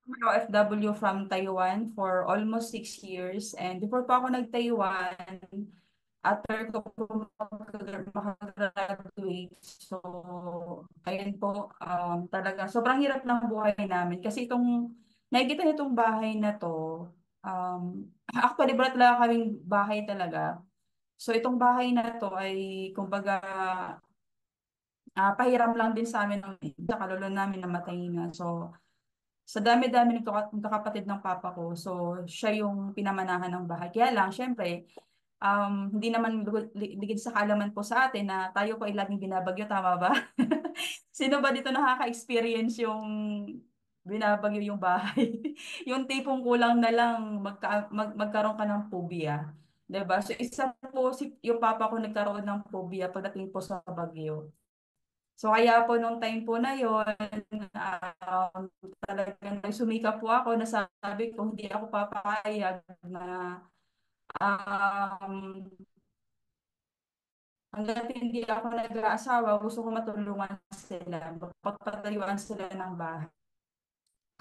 OFW from Taiwan for almost 6 years. And before pa ako nag-Taiwan, after ko po makagraduate, so, ayun po, talaga, sobrang hirap ng buhay namin. Kasi nakikita niyo itong bahay na to, actually, wala talaga kaming bahay talaga. So, itong bahay na to ay, kumbaga, pahiram lang din sa amin sa kalolo namin namatay na. So, sa dami-dami ng kakapatid ng papa ko, so siya yung pinamanahan ng bahay. Kaya lang, syempre, hindi naman ligid sa kaalaman po sa atin na tayo po ay laging binabagyo, tama ba? Sino ba dito nakaka-experience yung binabagyo yung bahay? Yung tipong kulang na lang magkaroon ka ng phobia. 'Di ba? So isa po yung papa ko nagkaroon ng phobia pagdating po sa bagyo. So kaya po nung time po na yon, um, talagang nagsumika po ako, nasabi ko hindi ako papayag na um, hanggat hindi ako nag-aasawa, gusto ko matulungan sila, pagpatayuan sila ng bahay.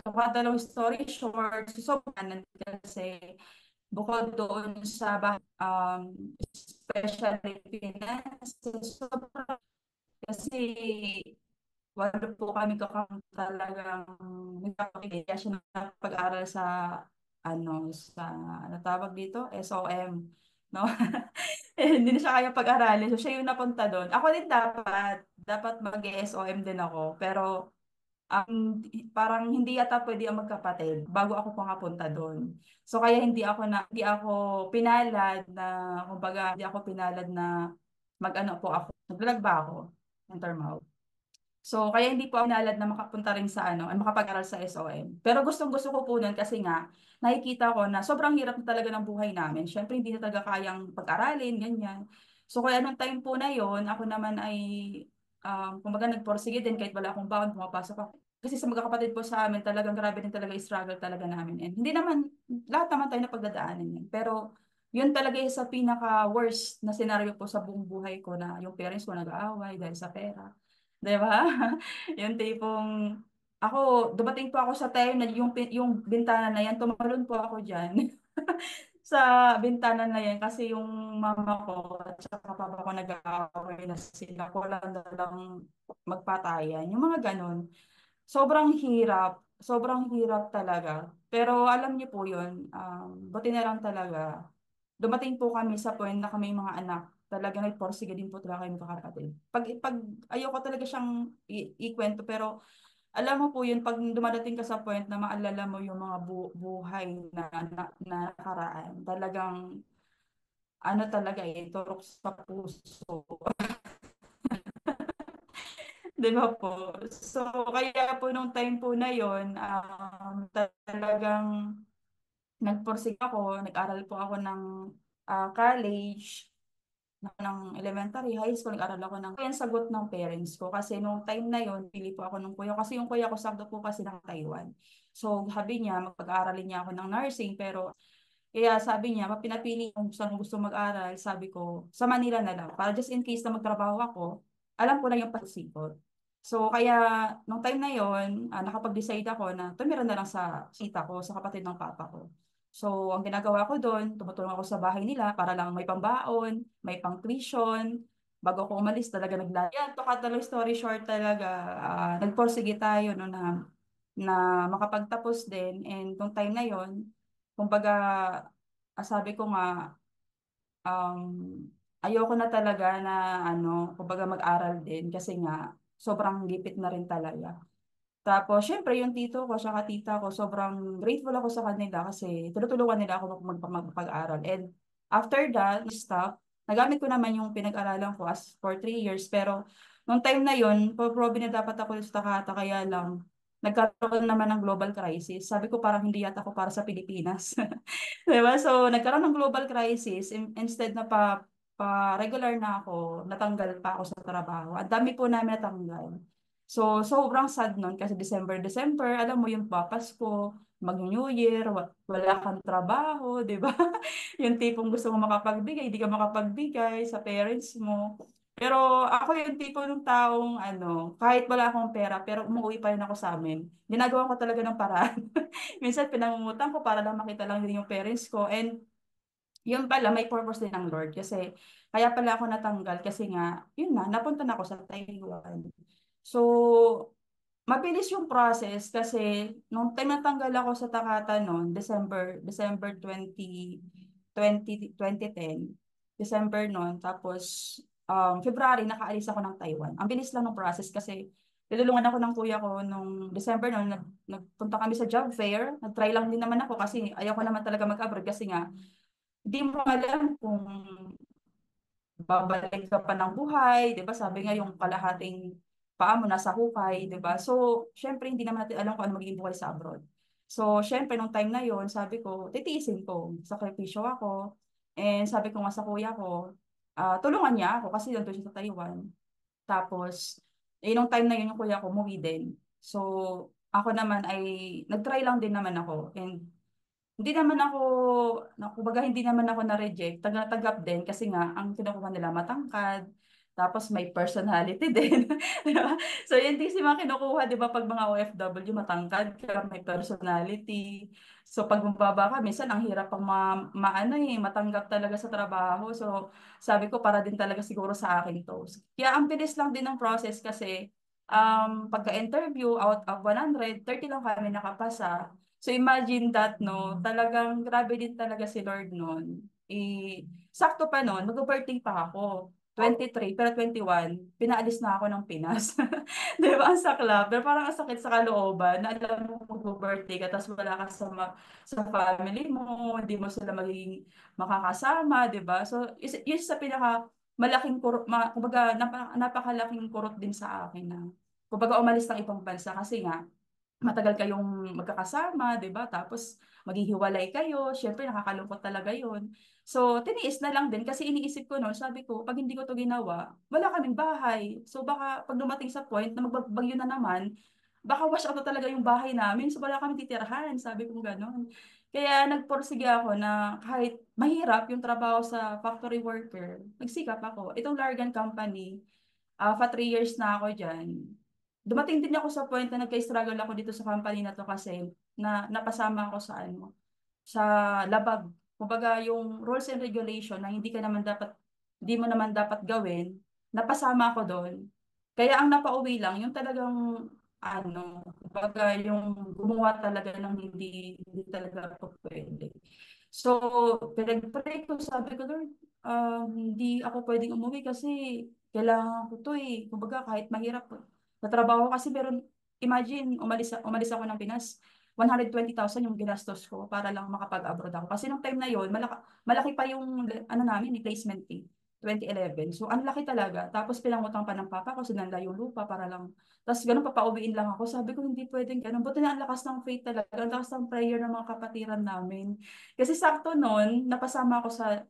So, kada long story short, sobrang kasi bukod doon sa especially finance, sobrang kasi walo po kami talagang nagpapakita siya ng pag-aral sa sa ano tawag dito, SOM, no? Eh, hindi na siya kaya pag-aralin. So, siya yung napunta doon. Ako din dapat mag-SOM din ako. Pero, parang hindi yata pwede ang magkapatid bago ako pumapunta doon. So, kaya hindi ako pinalad na, kumbaga, hindi ako pinalad na mag-ano po ako. Naglalag ba ako? Intermount. So, kaya hindi po ako pinalad na makapunta rin sa makapag-aral sa SOM. Pero gustong-gusto ko po nun kasi nga, nakikita ko na sobrang hirap na talaga ng buhay namin. Siyempre, hindi na talaga kayang pag-aralin, ganyan. So, kaya nung time po na yon, ako naman ay, kumbaga, nagporsige din kahit wala akong baon, pumapasok ako. Kasi sa magkakapatid po sa amin, talagang grabe din talaga yung struggle talaga namin. And hindi naman, lahat naman tayo na pagdadaanan yan. Pero, yun talaga yung sa pinaka-worst na scenario po sa buong buhay ko na yung parents ko nag-aaway dahil sa pera. 'Di ba? Yung tipong dumating po ako sa time na yung bintana na yan, tumalon po ako diyan. Sa bintana na yan kasi yung mama ko at saka papa ko nag-aaway na sila ko lang na lang magpatayan. Yung mga ganun. Sobrang hirap talaga. Pero alam niyo po yun, buti na lang talaga. Dumating po kami sa point na kami mga anak, talaga nagporsige din po talaga kami kakapatid. Pag ayoko talaga siyang ikwento, pero alam mo po yun, pag dumadating ka sa point na maalala mo yung mga buhay na nakaraan, talagang ano talaga turok sa puso. Di ba po? So, kaya po nung time po na yon, talagang nagporsige ako, nag-aral po ako ng college, ng elementary, high school, nag-aral ako ng yung sagot ng parents ko. Kasi nung time na yon, pili po ako ng kuya. Kasi yung kuya ko sakto po kasi naka Taiwan. So, sabi niya, magpag-aaralin niya ako ng nursing. Pero, kaya sabi niya, pinapili kung saan gusto mag-aral. Sabi ko, sa Manila na lang. Para just in case na magtrabaho ako, alam ko na yung pasikot. So, kaya, nung time na yon, nakapag-decide ako na tumira na lang sa sita ko, sa kapatid ng papa ko. So, ang ginagawa ko doon, tumutulong ako sa bahay nila para lang may pambaon, may pang tuition. Bago ako umalis, talaga Yan, to cut the long story short talaga, nagporsige tayo no, na makapagtapos din. And nung time na yon, kumbaga, sabi ko nga, um, ayoko na talaga na kumbaga mag-aral din kasi nga sobrang lipit na rin talaga. Tapos, syempre, yung tito ko, saka tita ko, sobrang grateful ako sa kanila kasi tinutulungan nila ako magpag-aral. And after that, stop, nagamit ko naman yung pinag-aralan ko as for 3 years. Pero, nung time na yun, probe na dapat ako sa Takata, kaya lang, nagkaroon naman ng global crisis. Sabi ko parang hindi yata ako para sa Pilipinas. Diba? So, nagkaroon ng global crisis. Instead na pa regular na ako, natanggal pa ako sa trabaho. Ang dami po namin natanggal. So, sobrang sad nun kasi December, alam mo yung Pasko, mag-New Year, wala kang trabaho, di ba? Yung tipong gusto mo makapagbigay, hindi ka makapagbigay sa parents mo. Pero ako yung tipo ng taong ano, kahit wala akong pera, pero umuwi pa rin ako sa amin. Ginagawa ko talaga ng paraan. Minsan pinangungutang ko para lang makita lang din yung parents ko. And yun pala, may purpose din ng Lord. Kasi, kaya pala ako natanggal. Kasi nga, yun na, napunta na ako sa Taiwan. So, mabilis yung process kasi nung time natanggal ako sa Takata noon, December 2010, December noon, tapos February nakaalis ako ng Taiwan. Ang bilis lang ng process kasi tinulungan ako ng kuya ko nung December noon, nagpunta kami sa job fair, nag-try lang din naman ako kasi ayoko naman talaga mag-abroad kasi nga hindi mo alam kung babalik ka pa ng buhay, 'di ba? Sabi nga yung kalahating paa mo nasa hukay, 'di ba? So, syempre hindi naman natin alam kung ano magiging buhay sa abroad. So, syempre nung time na yon, sabi ko, titiisin ko, sakripisyo ako. And sabi ko nga sa kuya ko, tulungan niya ako kasi nandun siya sa Taiwan. Tapos, nung time na yun, yung kuya ko umuwi din. So, ako naman ay nag-try lang din naman ako. And hindi naman ako, kumbaga hindi naman ako na-reject, taga-tagap din kasi nga ang kinukuha nila matangkad, tapos may personality din. Di ba? So yun din si mga kinukuha, di ba, pag mga OFW, matangkad ka, may personality. So pag mababa ka, minsan ang hirap pang maano matanggap talaga sa trabaho. So sabi ko, para din talaga siguro sa akin to. Kaya ang bilis lang din ng process kasi pagka-interview, out of 100, 30 lang kami nakapasa. So imagine that, no, talagang grabe din talaga si Lord noon. Sakto pa noon, mag-birthday pa ako. 23, pero 21, pinaalis na ako ng Pinas. Di ba? Ang saklap. Pero parang ang sakit sa kalooban na alam mo mag-birthday ka, tapos wala ka sa family mo, hindi mo sila magiging makakasama, di ba? So, yun sa pinaka malaking kurot, kumbaga, napakalaking kurot din sa akin na, kumbaga, umalis ng ibang bansa kasi nga, matagal kayong magkakasama, 'di ba? Tapos maghihiwalay kayo, syempre nakakalungkot talaga 'yun. So, tiniis na lang din kasi iniisip ko noon, sabi ko, pag hindi ko 'to ginawa, wala kaming bahay. So, baka pag dumating sa point na magbagyo na naman, baka wash out na talaga yung bahay namin. So, wala kaming titirahan, sabi ko gano'n. Kaya nagporsige ako na kahit mahirap yung trabaho sa factory worker, nagsikap ako. Itong Largan Company, pa 3 years na ako diyan. Dumating din ako sa point na nagka-struggle ako dito sa company na to kasi napasama ako sa ano, sa labag. Kumbaga yung rules and regulation na hindi mo naman dapat gawin, napasama ako doon. Kaya ang napauwi lang, yung talagang ano, kumbaga yung gumawa talaga ng hindi talaga po pwede. So, pinag-pray ko, sabi ko, Lord, hindi ako pwedeng umuwi kasi kailangan ko to eh. Kumbaga, kahit mahirap sa trabaho kasi meron, imagine, umalis ako ng Pinas, 120,000 yung ginastos ko para lang makapag-abroad ako. Kasi nung time na yon, malaki pa yung ano namin, replacement fee, 2011. So, ang laki talaga. Tapos pinangutang pa ng papa ko, sinanla yung lupa para lang. Tapos ganun, papauwiin lang ako. Sabi ko, hindi pwedeng ganun. Buti na ang lakas ng faith talaga. Ang lakas ng prayer ng mga kapatiran namin. Kasi sakto noon, napasama ako sa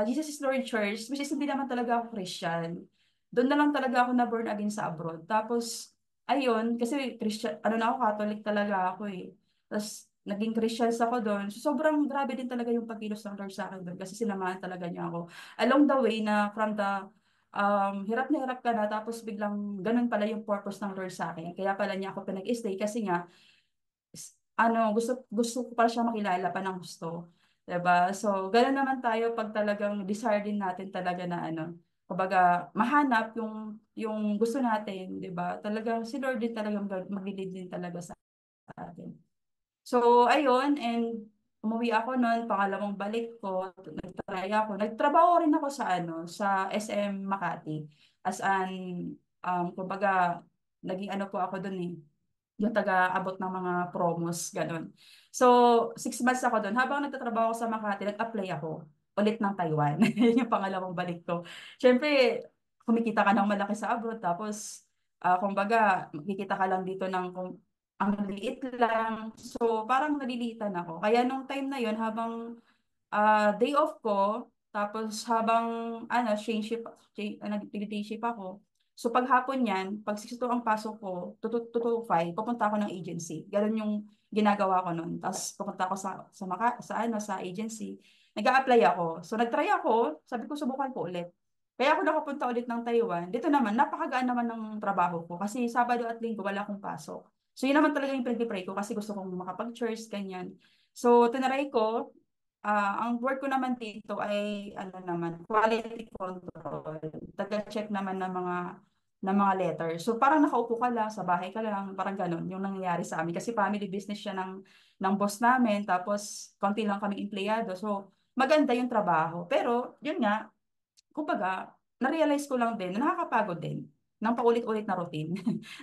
Jesus is Lord Church, which is hindi naman talaga ako Christian. Doon na lang talaga ako na born again sa abroad. Tapos, ayun, kasi Christian, ano na ako, Catholic talaga ako eh. Tapos, naging Christians ako doon. So, sobrang grabe din talaga yung pagkilos ng Lord sa akin doon kasi sinamahan talaga niya ako. Along the way na from the hirap na hirap ka na tapos biglang ganun pala yung purpose ng Lord sa akin. Kaya pala niya ako pinag-stay kasi nga gusto gusto ko pa siya makilala pa ng gusto. 'Di ba? So, gano'n naman tayo pag talagang desire din natin talaga na ano, kumbaga mahanap yung gusto natin, 'di ba? Talagang si Lord din talagang maglilid din talaga sa atin. So, ayun, and umuwi ako noon, pangalawang balik ko, nagtry ako. Nagtrabaho rin ako sa ano, sa SM Makati as an kumbaga naging ano po ako doon eh, yung taga-abot ng mga promos, gano'n. So, 6 months ako doon. Habang nagtatrabaho ako sa Makati, nag-apply ako ulit ng Taiwan. Yun yung pangalawang balik ko. Siyempre, kumikita ka ng malaki sa abroad, tapos, kumbaga, makikita ka lang dito ng ang liit lang. So, parang nalilitan ako. Kaya nung time na yon habang day off ko, tapos habang change shift, nag-day shift ako. So paghapon yan, pag 6 to ang pasok ko, 2 to 5, pupunta ako ng agency. Ganun yung ginagawa ko noon. Tapos pupunta ako sa agency. Nag-a-apply ako. So nag-try ako, sabi ko subukan ko ulit. Kaya ako nakapunta ulit ng Taiwan. Dito naman, napakagaan naman ng trabaho ko kasi Sabado at Linggo wala akong pasok. So yun naman talaga yung pinag-pray ko kasi gusto kong makapag-church, ganyan. So tinaray ko, ang work ko naman dito ay ano naman, quality control. Taga-check naman ng mga letter. So parang nakaupo ka lang, sa bahay ka lang, parang ganun yung nangyayari sa amin. Kasi family business siya ng boss namin, tapos konti lang kami empleyado. So maganda yung trabaho. Pero yun nga, kumbaga, na-realize ko lang din na nakakapagod din ng paulit-ulit na routine.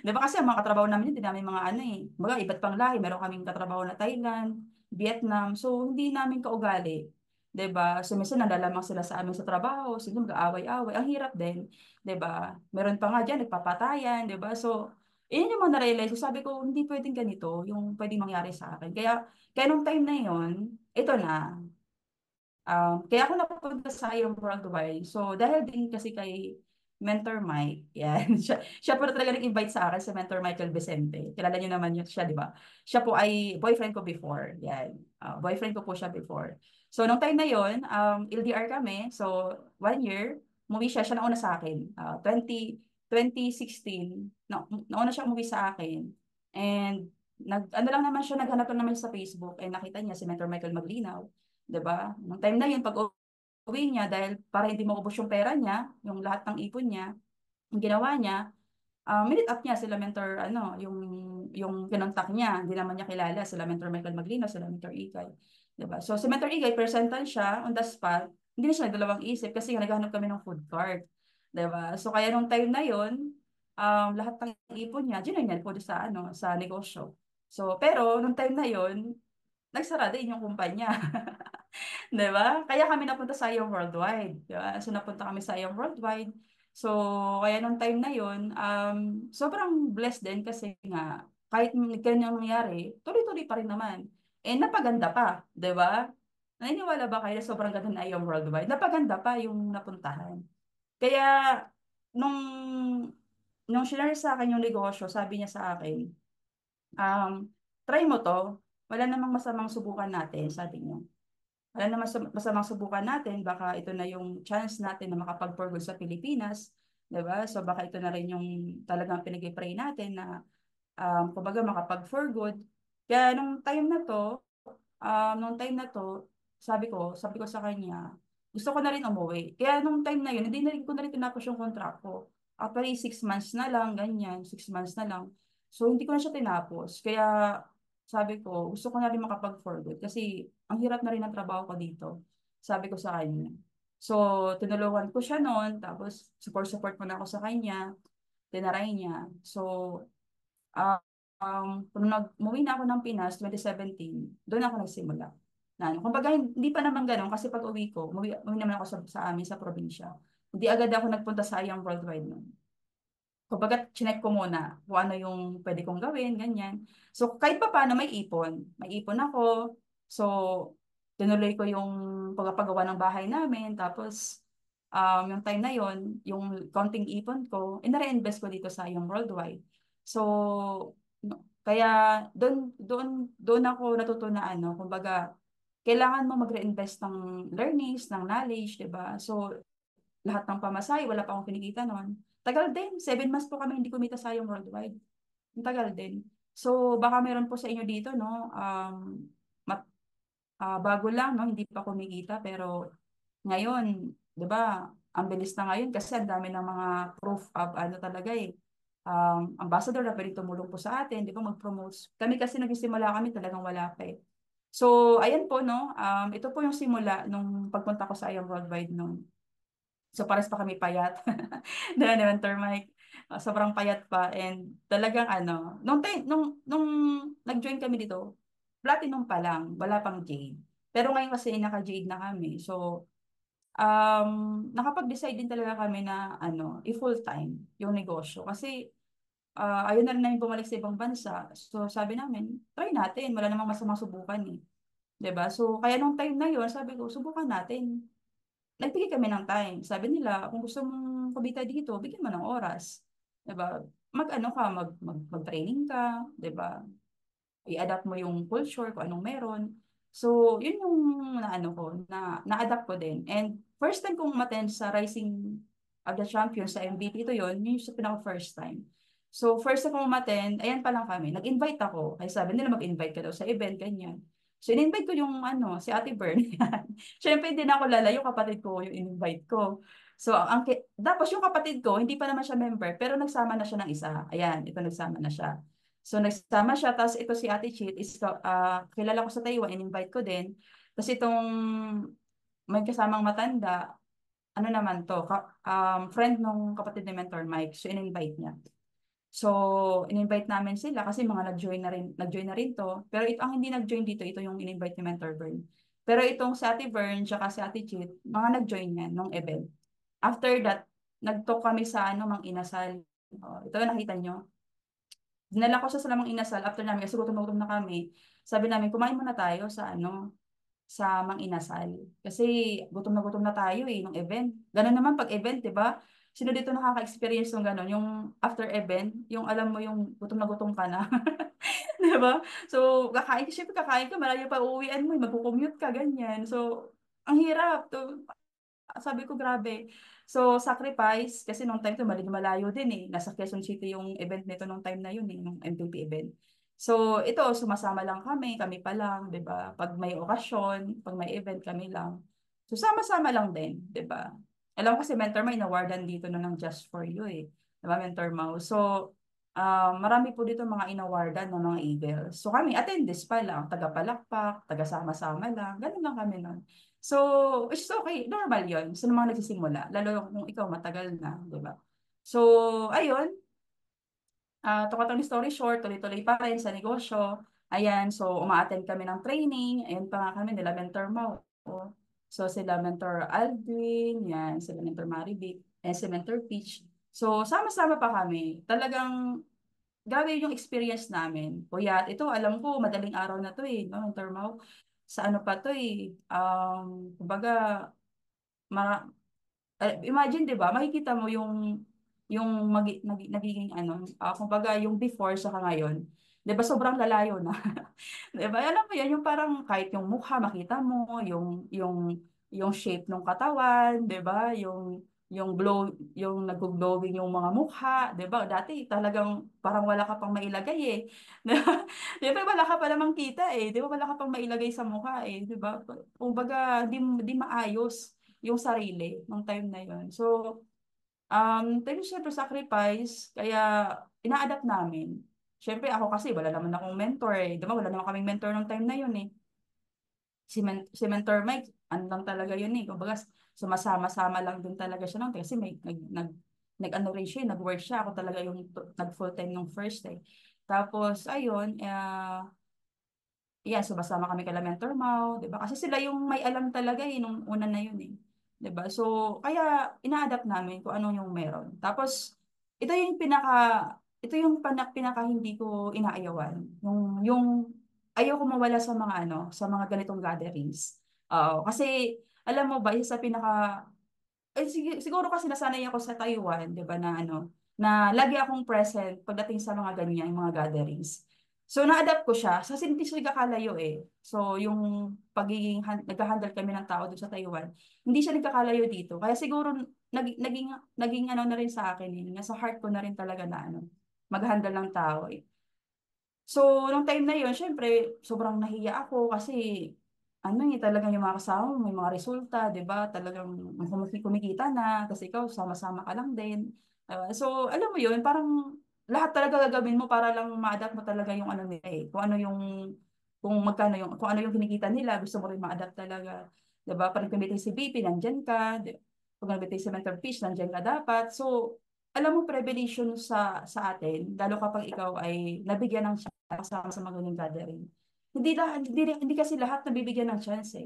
'Di ba kasi ang mga katrabaho namin, hindi namin mga ano eh, mga iba't pang lahi. Meron kaming katrabaho na Thailand, Vietnam. So, hindi namin kaugali. 'Di ba? So, minsan nalalamang sila sa amin sa trabaho, sila mag-aaway-away. Ang hirap din, 'di ba? Meron pa nga diyan nagpapatayan, 'di ba? So, yun yung mga na-realize ko. Sabi ko, hindi pwedeng ganito yung pwedeng mangyari sa akin. Kaya nung time na yon, ito na. Kaya ako napunta sa IOM Worldwide. So, dahil din kasi kay Mentor Mike, yan. Siya po talaga nag-invite sa akin, si Mentor Michael Vicente. Kilala niyo naman yun siya, di ba? Siya po ay boyfriend ko before. Yan. Boyfriend ko po siya before. So, nung time na yon, LDR kami. So, 1 year, umuwi siya. Siya nauna sa akin. 2016, nauna siya umuwi sa akin. And, ano lang naman siya, naghanap lang naman siya sa Facebook. And nakita niya si Mentor Michael Maglinaw. 'Di ba? Nung time na yun, pag uwi niya, dahil para hindi maubos yung pera niya, yung lahat ng ipon niya, ang ginawa niya, minute up niya sila mentor, ano, yung kinontak niya, hindi naman niya kilala, sila mentor Michael Maglino, sila mentor Ikay. 'Di ba? So, si mentor Ikay, presentan siya on the spot, hindi na siya nagdalawang isip kasi nga naghahanap kami ng food cart. 'Di ba? So, kaya nung time na yun, lahat ng ipon niya, ginawin niya po sa, ano, sa negosyo. So, pero nung time na yun, nagsara din yung kumpanya. 'Di ba? Kaya kami napunta sa IOM Worldwide, 'di ba? So napunta kami sa IOM Worldwide. So kaya nung time na 'yon, sobrang blessed din kasi nga kahit ganyan nangyari, tuloy-tuloy pa rin naman. Eh napaganda pa, 'di ba? Naniniwala ba kayo na sobrang ganda ng IOM Worldwide? Napaganda pa yung napuntahan. Kaya nung nung shinare sa akin yung negosyo, sabi niya sa akin, try mo to. Wala namang masamang subukan natin, sabi niya. Wala naman masamang subukan natin, baka ito na yung chance natin na makapag-for good sa Pilipinas, 'di ba? So baka ito na rin yung talagang pinag-pray natin na kumbaga makapag-for good. Kaya nung time na to, sabi ko sa kanya, gusto ko na rin umuwi. Kaya nung time na yun, hindi na rin ko na rin tinapos yung contract ko. Actually, 6 months na lang, ganyan, 6 months na lang. So, hindi ko na siya tinapos. Kaya, sabi ko, gusto ko na rin makapag-for good kasi ang hirap na rin ng trabaho ko dito. Sabi ko sa kanya. So, tinulungan ko siya noon, tapos support mo na ako sa kanya, tinaray niya. So, ah, kung umuwi na ako ng Pinas, 2017, doon ako nagsimula. Na, ano, kumbaga, hindi pa naman ganun kasi pag uwi ko, umuwi naman ako sa amin, sa probinsya. Hindi agad ako nagpunta sa Ayang Worldwide noon. Kumbaga, chinek ko muna kung ano yung pwede kong gawin, ganyan. So, kahit pa paano may ipon. May ipon ako. So, tinuloy ko yung pagpapagawa ng bahay namin. Tapos, yung time na yon, yung konting ipon ko, nare-invest ko dito sa yung worldwide. So, kaya doon ako natuto na ano, kumbaga, kailangan mo mag-reinvest ng learnings, ng knowledge, 'di ba? So, lahat ng pamasahe, wala pa akong kinikita noon. Tagal din, 7 months po kami hindi kumita sa yung worldwide. Ang tagal din. So, baka meron po sa inyo dito, no? Mat, bago lang, no? Hindi pa kumikita, pero ngayon, 'di ba? Ang bilis na ngayon kasi ang dami ng mga proof of ano talaga eh. Ambassador na pwedeng tumulong po sa atin, 'di ba? Mag-promote. Kami kasi nagsisimula kami talagang wala pa eh. So, ayan po, no? Ito po yung simula nung pagpunta ko sa IAM Worldwide nung. So, pares pa kami payat. Dahil naman, Termite. Sobrang payat pa. And talagang ano, nung nag-join kami dito, platinum pa lang, wala pang jade. Pero ngayon kasi naka-jade na kami. So, nakapag-decide din talaga kami na ano, i-full time yung negosyo. Kasi ayun na rin namin bumalik sa ibang bansa. So, sabi namin, try natin. Wala namang masamang subukan eh. 'Di ba? So, kaya nung time na yun, sabi ko, subukan natin. Nagbigay kami ng time. Sabi nila, kung gusto mong kumita dito, bigyan mo ng oras. 'Di ba? Mag-ano ka, mag-training ka, 'di ba? I-adapt mo yung culture, kung anong meron. So, yun yung na-ano ko, na-adapt ko din. And first time kong umattend sa Rising, of the Champions sa MVP, ito yun, yung sa pinaka first time. So, first ako umattend, ayan pa lang kami, nag-invite ako. Ay sabi nila mag-invite ka daw sa event, ganyan. So, in-invite ko yung si Ate Bern. Siyempre, hindi na ako lalayo, kapatid ko yung in-invite ko. So, tapos yung kapatid ko, hindi pa naman siya member, pero nagsama na siya ng isa. Ayan, ito nagsama na siya. So, nagsama siya, tapos ito si Ate Cheat, kilala ko sa Taiwan, in-invite ko din. Tapos itong may kasamang matanda, ano naman to, friend nung kapatid ni Mentor Mike, so in-invite niya. So, in-invite namin sila kasi mga nag-join na rin to. Pero ito, ang hindi nag-join dito, ito yung in-invite ni Mentor Bern. Pero itong si Ate Bern, tsaka si Ate Chit, mga nag-join yan nung event. After that, nag-talk kami sa Mang Inasal. Ito nakita nyo. Dinala ko siya sa Mang Inasal after namin kasi gutom na gutom na kami. Sabi namin, kumain muna tayo sa Mang Inasal. Kasi gutom na tayo nung event. Ganun naman pag event, 'di ba? Sino dito nakaka-experience ng ganun? Yung after event, yung alam mo yung gutom na gutom ka na. 'Di ba? So, syempre kakain ka, malayo pa uuwian mo, magko-commute ka, ganyan. So, ang hirap. Sabi ko, grabe. So, sacrifice, kasi nung time to, malayo din Nasa Quezon City yung event nito nung time na yun nung MVP event. So, ito, sumasama lang kami pa lang, di ba? Pag may okasyon, pag may event, kami lang. So, sama-sama lang din, di ba? Alam ko si Mentor Mau, inawardan dito na ng Just For You Di ba, Mentor Mau? So, marami po dito mga inawardan ng mga Eagles. So, kami, attendees pa lang, taga-palakpak, taga-sama-sama lang, ganun lang kami nun. So, which is okay. Normal yun. Sa mga nagsisimula. Lalo kung ikaw matagal na, di ba? So, ayun. To cut long story short, tuloy-tuloy pa rin sa negosyo. Ayan, so uma-attend kami ng training. Ayan pa nga kami, nila Mentor Mo. So, sila Mentor Aldwin, yan, sila Mentor Marivic, and si Mentor Peach. So, sama-sama pa kami. Talagang, grabe yung experience namin. Kuya, ito, alam ko, madaling araw na to no, Mentor Mo. Sa ano pa to kumbaga, ma imagine 'di ba, makikita mo yung nagiging kumbaga yung before sa ngayon. 'Di ba sobrang lalayo na. 'Di ba? Alam mo 'yan, yung parang kahit yung mukha makita mo, yung shape ng katawan, 'di ba? Yung glow, yung nag-glowing yung mga mukha, 'di ba? Dati talagang parang wala ka pang mailagay 'Di ba wala ka pa namang kita 'di ba? Wala ka pang mailagay sa mukha 'di ba? Kumbaga di maayos yung sarili nung time na yon. So, tayo siyempre sacrifice, kaya ina-adapt namin. Siyempre ako kasi wala naman akong mentor Di ba? Wala naman kaming mentor nung time na yun si Mentor Mike, ano lang talaga yun Kumbaga, sumasama-sama lang din talaga siya nung kasi may nag-ano rin siya, nag-work siya. Ako talaga yung nag-full time nung first Tapos, ayun, yan, sumasama kami kay Mentor Mau, 'di ba? Kasi sila yung may alam talaga nung una na yun 'Di ba? So, kaya ina-adapt namin kung ano yung meron. Tapos, ito yung pinaka hindi ko inaayawan. Yung ayaw ko mawala sa mga ganitong gatherings. Kasi alam mo ba, isa sa siguro kasi nasanay ako sa Taiwan, 'di ba, na lagi akong present pagdating sa mga ganyan, yung mga gatherings. So, na-adapt ko siya. Sa hindi siya nagkakalayo So, yung nag-handle kami ng tao doon sa Taiwan, hindi siya nagkakalayo dito. Kaya siguro, naging ano na rin sa akin nasa heart ko na rin talaga na mag-handle ng tao So, nung time na yun, syempre, sobrang nahiya ako kasi talagang yung mga kasama mo, may mga resulta, di ba? Talagang kumikita na, kasi ikaw, sama-sama ka lang din. So, alam mo yun, parang lahat talaga gagawin mo para lang ma-adapt mo talaga yung ano nila kung ano yung kinikita nila, gusto mo rin ma-adapt talaga. Di ba? Pag nag si BP, nandyan ka. Pag nag si Mentor Fish, nandyan ka dapat. So, alam mo, privilege yun sa atin, lalo kapag ikaw ay nabigyan ng kasama sa mga ganung gathering. Hindi kasi lahat nabibigyan ng chance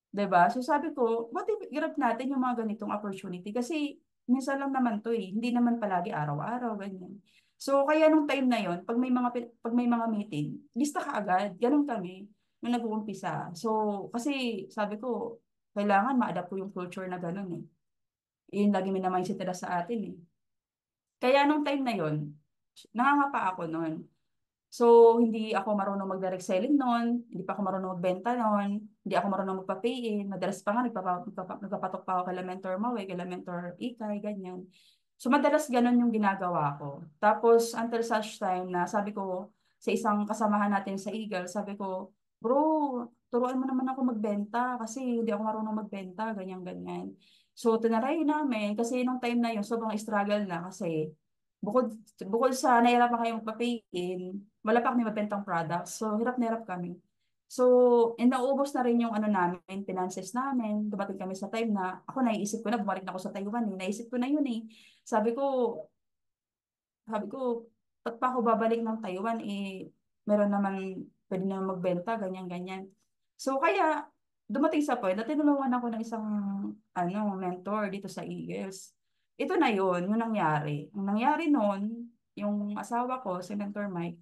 'Di ba? So sabi ko, what if i-grab natin yung mga ganitong opportunity kasi minsan lang naman 'to Hindi naman palagi araw-araw ganyan. So kaya nung time na yon, pag may mga meeting, lista ka agad. Ganun kami nung nag-uumpisa. So kasi sabi ko, kailangan ma-adapt ko yung culture na ganun Yun lagi minamindset nila sa atin Kaya nung time na yon, nangangapa ako noon. So, hindi ako marunong mag-direct selling noon, hindi pa ako marunong magbenta noon, hindi ako marunong magpa-pay-in. Madalas pa nga nagpapatok pa ako kay Mentor Maui, kay Mentor Ikay, ganyan. So, madalas ganun yung ginagawa ko. Tapos, until such time na sabi ko sa isang kasamahan natin sa Eagle, sabi ko, bro, turuan mo naman ako magbenta kasi hindi ako marunong magbenta, ganyan, ganyan. So, tinaray namin kasi nung time na yun, sobrang struggle na kasi bukod bukod sa nahirapan kayo magpa-pay-in, wala pa kami mabentang products. So, hirap na hirap kami. So, naubos na rin yung ano namin, finances namin. Dumating kami sa time na, ako naiisip ko na, bumalik na ako sa Taiwan eh. Naisip ko na yun eh. Sabi ko, sabi ko, ba't pa ako babalik ng Taiwan eh, meron naman, pwede naman magbenta, ganyan, ganyan. So, kaya, dumating sa point na tinulungan ako ng isang, ano, mentor dito sa Eagles. Ito na yun, yung nangyari. Ang nangyari noon, yung asawa ko, si Mentor Mike,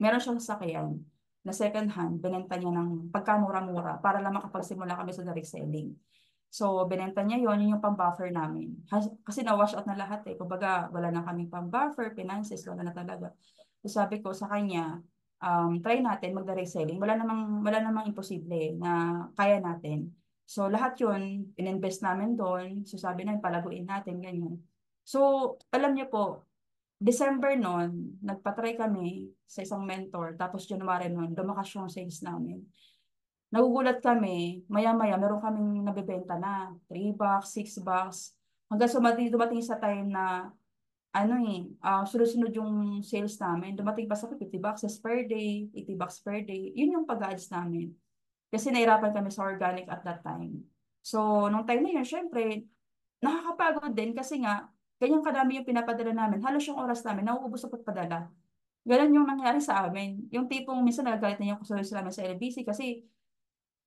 meron siyang sasakyan na second hand, binenta niya ng pagkamura-mura para lang makapagsimula kami sa direct selling. So, binenta niya yon, yun yung pang-buffer namin. Kasi na-wash out na lahat eh. Kumbaga, wala na kaming pang-buffer, finances, wala na talaga. So, sabi ko sa kanya, try natin mag-direct selling. Wala namang imposible na kaya natin. So, lahat yun, ininvest namin doon. So, sabi na, palaguin natin, ganyan. So, alam niyo po, December noon, nagpa-try kami sa isang mentor, tapos January noon, lumakas yung sales namin. Nagugulat kami, maya-maya, meron kaming nabebenta na, 3 bucks, 6 bucks, hanggang dumating sa time na, ano eh, sunod-sunod yung sales namin. Dumating pa sa 50 boxes per day, 80 bucks per day. Yun yung pag-ads namin. Kasi nahirapan kami sa organic at that time. So, nung time na yun, syempre, nakakapagod din kasi nga, ganyan kadami yung pinapadala namin. Halos yung oras namin, nauubos sa pagpadala. Ganun yung nangyari sa amin. Yung tipong minsan nagagalit na yung kusunod namin sa LBC kasi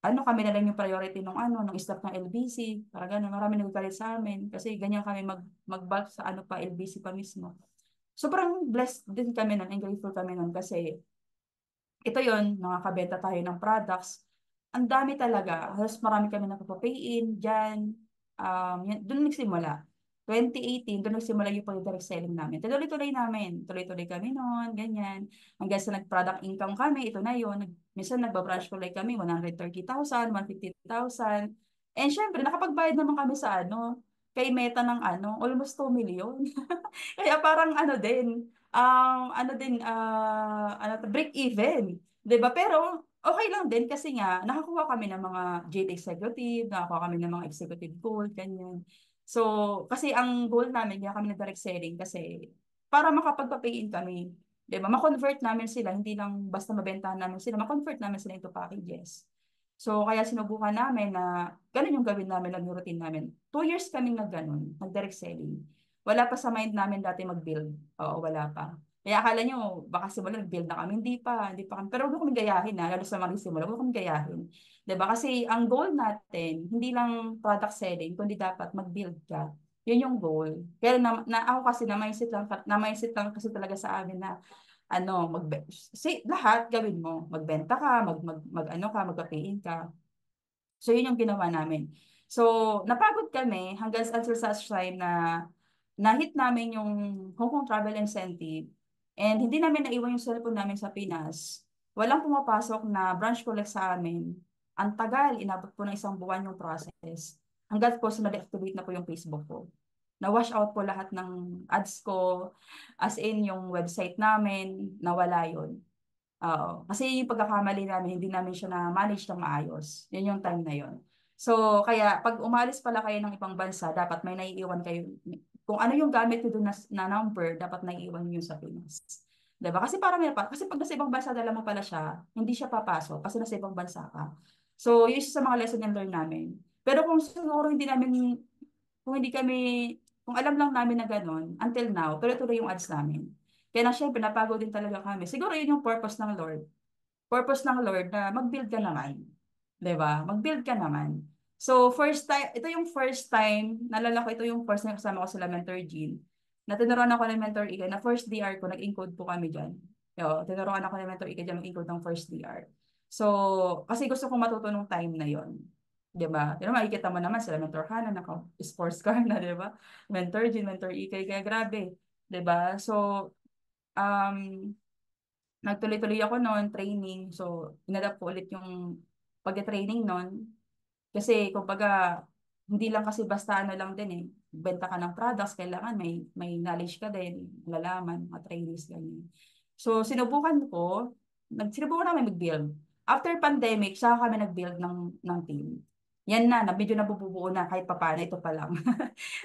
ano kami na lang yung priority ng staff ng LBC. Para ganun, marami nagagalit sa amin kasi ganyan kami mag-bulk sa ano pa, LBC pa mismo. Sobrang blessed din kami nun and grateful kami nun kasi ito yon, nakakabenta tayo ng products. Ang dami talaga. Halos marami kami napapay-in dyan. Doon nagsimula. 2018, doon nagsimula yung pag-direct selling namin. Tuloy-tuloy namin. Tuloy-tuloy kami noon, ganyan. Hanggang sa nag-product income kami, ito na yun. Minsan nagbabranch collect kami, 130,000, 150,000. And syempre, nakapagbayad naman kami sa ano, kay Meta ng ano, almost 2 million. Kaya parang break even, 'di ba? Pero okay lang din kasi nga nakakuha kami ng mga jet executive, nakakuha kami ng mga executive gold, ganyan. So, kasi ang goal namin kaya kami na direct selling kasi para makapagpa-pay-in kami, 'di ba? Ma-convert namin sila, hindi lang basta mabentahan namin sila, ma-convert namin sila into packages. So, kaya sinubukan namin na ganun yung gawin namin, naging routine namin. 2 years kaming nag-ganon, nag-direct selling. Wala pa sa mind namin dati mag-build. Oo, wala pa. Kaya akala nyo, baka simula nag-build na kami. Hindi pa kami. Pero huwag kami gayahin na, lalo sa mga simula, huwag kami gayahin. 'Di ba? Kasi ang goal natin, hindi lang product selling, kundi dapat mag-build ka. Yun yung goal. Kaya ako kasi na-mindset lang kasi talaga sa amin na mag lahat gawin mo. Magbenta ka, ano ka, magpa-pay-in ka. So, yun yung ginawa namin. So, napagod kami hanggang until such time na na-hit namin yung Hong Kong Travel Incentive and hindi namin naiwan yung cellphone namin sa Pinas. Walang pumapasok na branch collect sa amin. Ang tagal, inabot po ng 1 buwan yung process. Hanggang po sa na-deactivate na po yung Facebook ko. Na-wash out po lahat ng ads ko, as in yung website namin, nawala yun. Oo. Kasi yung pagkakamali namin, hindi namin siya na-manage ng maayos. Yun yung time na yun. So, kaya pag umalis pala kayo ng ibang bansa, dapat may naiiwan kayo. Kung ano yung gamit nyo doon na number, dapat naiiwan nyo sa Pinas. Diba? Kasi para may pa, kasi pag nasa ibang bansa, dala mo pala siya, hindi siya papasok kasi nasa ibang bansa ka. So, yun isa sa mga lesson and learn namin. Pero kung siguro kung hindi kami, kung alam lang namin na gano'n, until now, tuloy-tuloy yung ads namin. Kaya na syempre, napagod din talaga kami. Siguro yun yung purpose ng Lord. Purpose ng Lord na mag-build ka naman. 'Di ba? Mag-build ka naman. So, ito yung first time, naalala ko, ito yung first time kasama ko sila Mentor Jean, na tinuruan ako ng Mentor Ika, na first DR ko, nag-encode po kami dyan. Tinuruan ako ng Mentor Ika dyan, mag-encode ng first DR. So, kasi gusto kong matuto nung time na yon. 'Di ba? Pero makikita mo naman sila Mentor Hana, sports car na, 'di ba? Mentor Jean, Mentor Ika, kaya grabe. 'Di ba? So, um, nagtuloy-tuloy ako noon, training. So, inadapt ko ulit yung pag-training noon. Kasi, kumbaga, hindi lang kasi basta ano lang din eh. Benta ka ng products, kailangan may knowledge ka din, lalaman, mga trainees, ganyan. So, sinubukan namin mag-build. After pandemic, saka kami nag-build ng team. Yan na medyo nabubuo na kahit papaano, ito pa lang.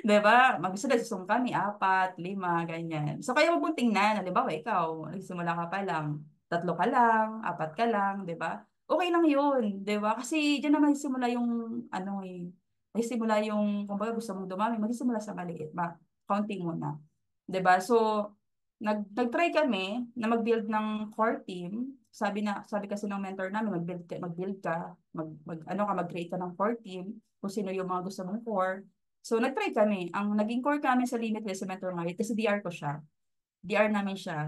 'Di ba? Magsusunod kami, apat, lima, ganyan. So, kaya huwag mong tingnan. Halimbawa, ikaw, nagsimula ka pa lang, tatlo ka lang, apat ka lang, 'di ba? Okay lang yun, 'di ba? Kasi diyan naman simula yung, ano eh, nagsimula yung, kumbaga gusto mong dumami, magsimula sa maliit, kaunti muna. 'Di ba? So, nag-try kami na mag-build ng core team. Sabi kasi ng mentor namin, mag-build ka, ano ka, mag-create ka ng core team, kung sino yung mga gusto mong core. So, nag-try kami. Ang naging core kami sa Limitless si Mentor Marit, kasi DR ko siya. DR namin siya.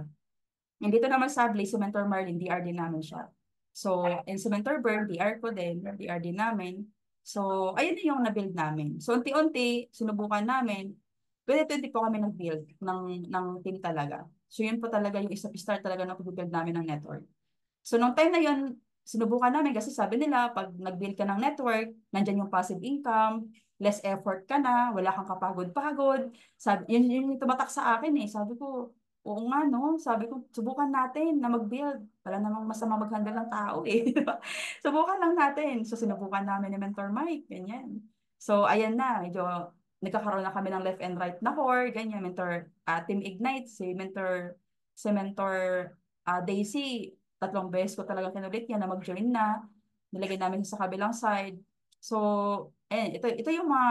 And dito naman sa Blaze, si Mentor Marlin, DR din namin siya. So, and si Mentor Bern, DR ko din, DR din namin. So, ayun na yung na-build namin. So, unti-unti, sinubukan namin. 2020 po kami nag-build ng team talaga. So, yun po talaga yung start talaga ng pag-build namin ng network. So, nung time na yun, sinubukan namin kasi sabi nila, pag nag-build ka ng network, nandyan yung passive income, less effort ka na, wala kang kapagod-pagod. Yun yung tumatak sa akin eh. Sabi ko, oo nga no, sabi ko, subukan natin na mag-build. Wala namang masama mag-handle ng tao eh. di ba? Subukan lang natin. So, sinubukan namin ni Mentor Mike, ganyan. So, ayan na, medyo nagkakaroon na kami ng left and right na core, ganyan, Mentor, Team Ignite, si Mentor Daisy, 3 beses ko talaga kinulit niya na mag-join na. Nilagay namin sa kabilang side. So, ito yung mga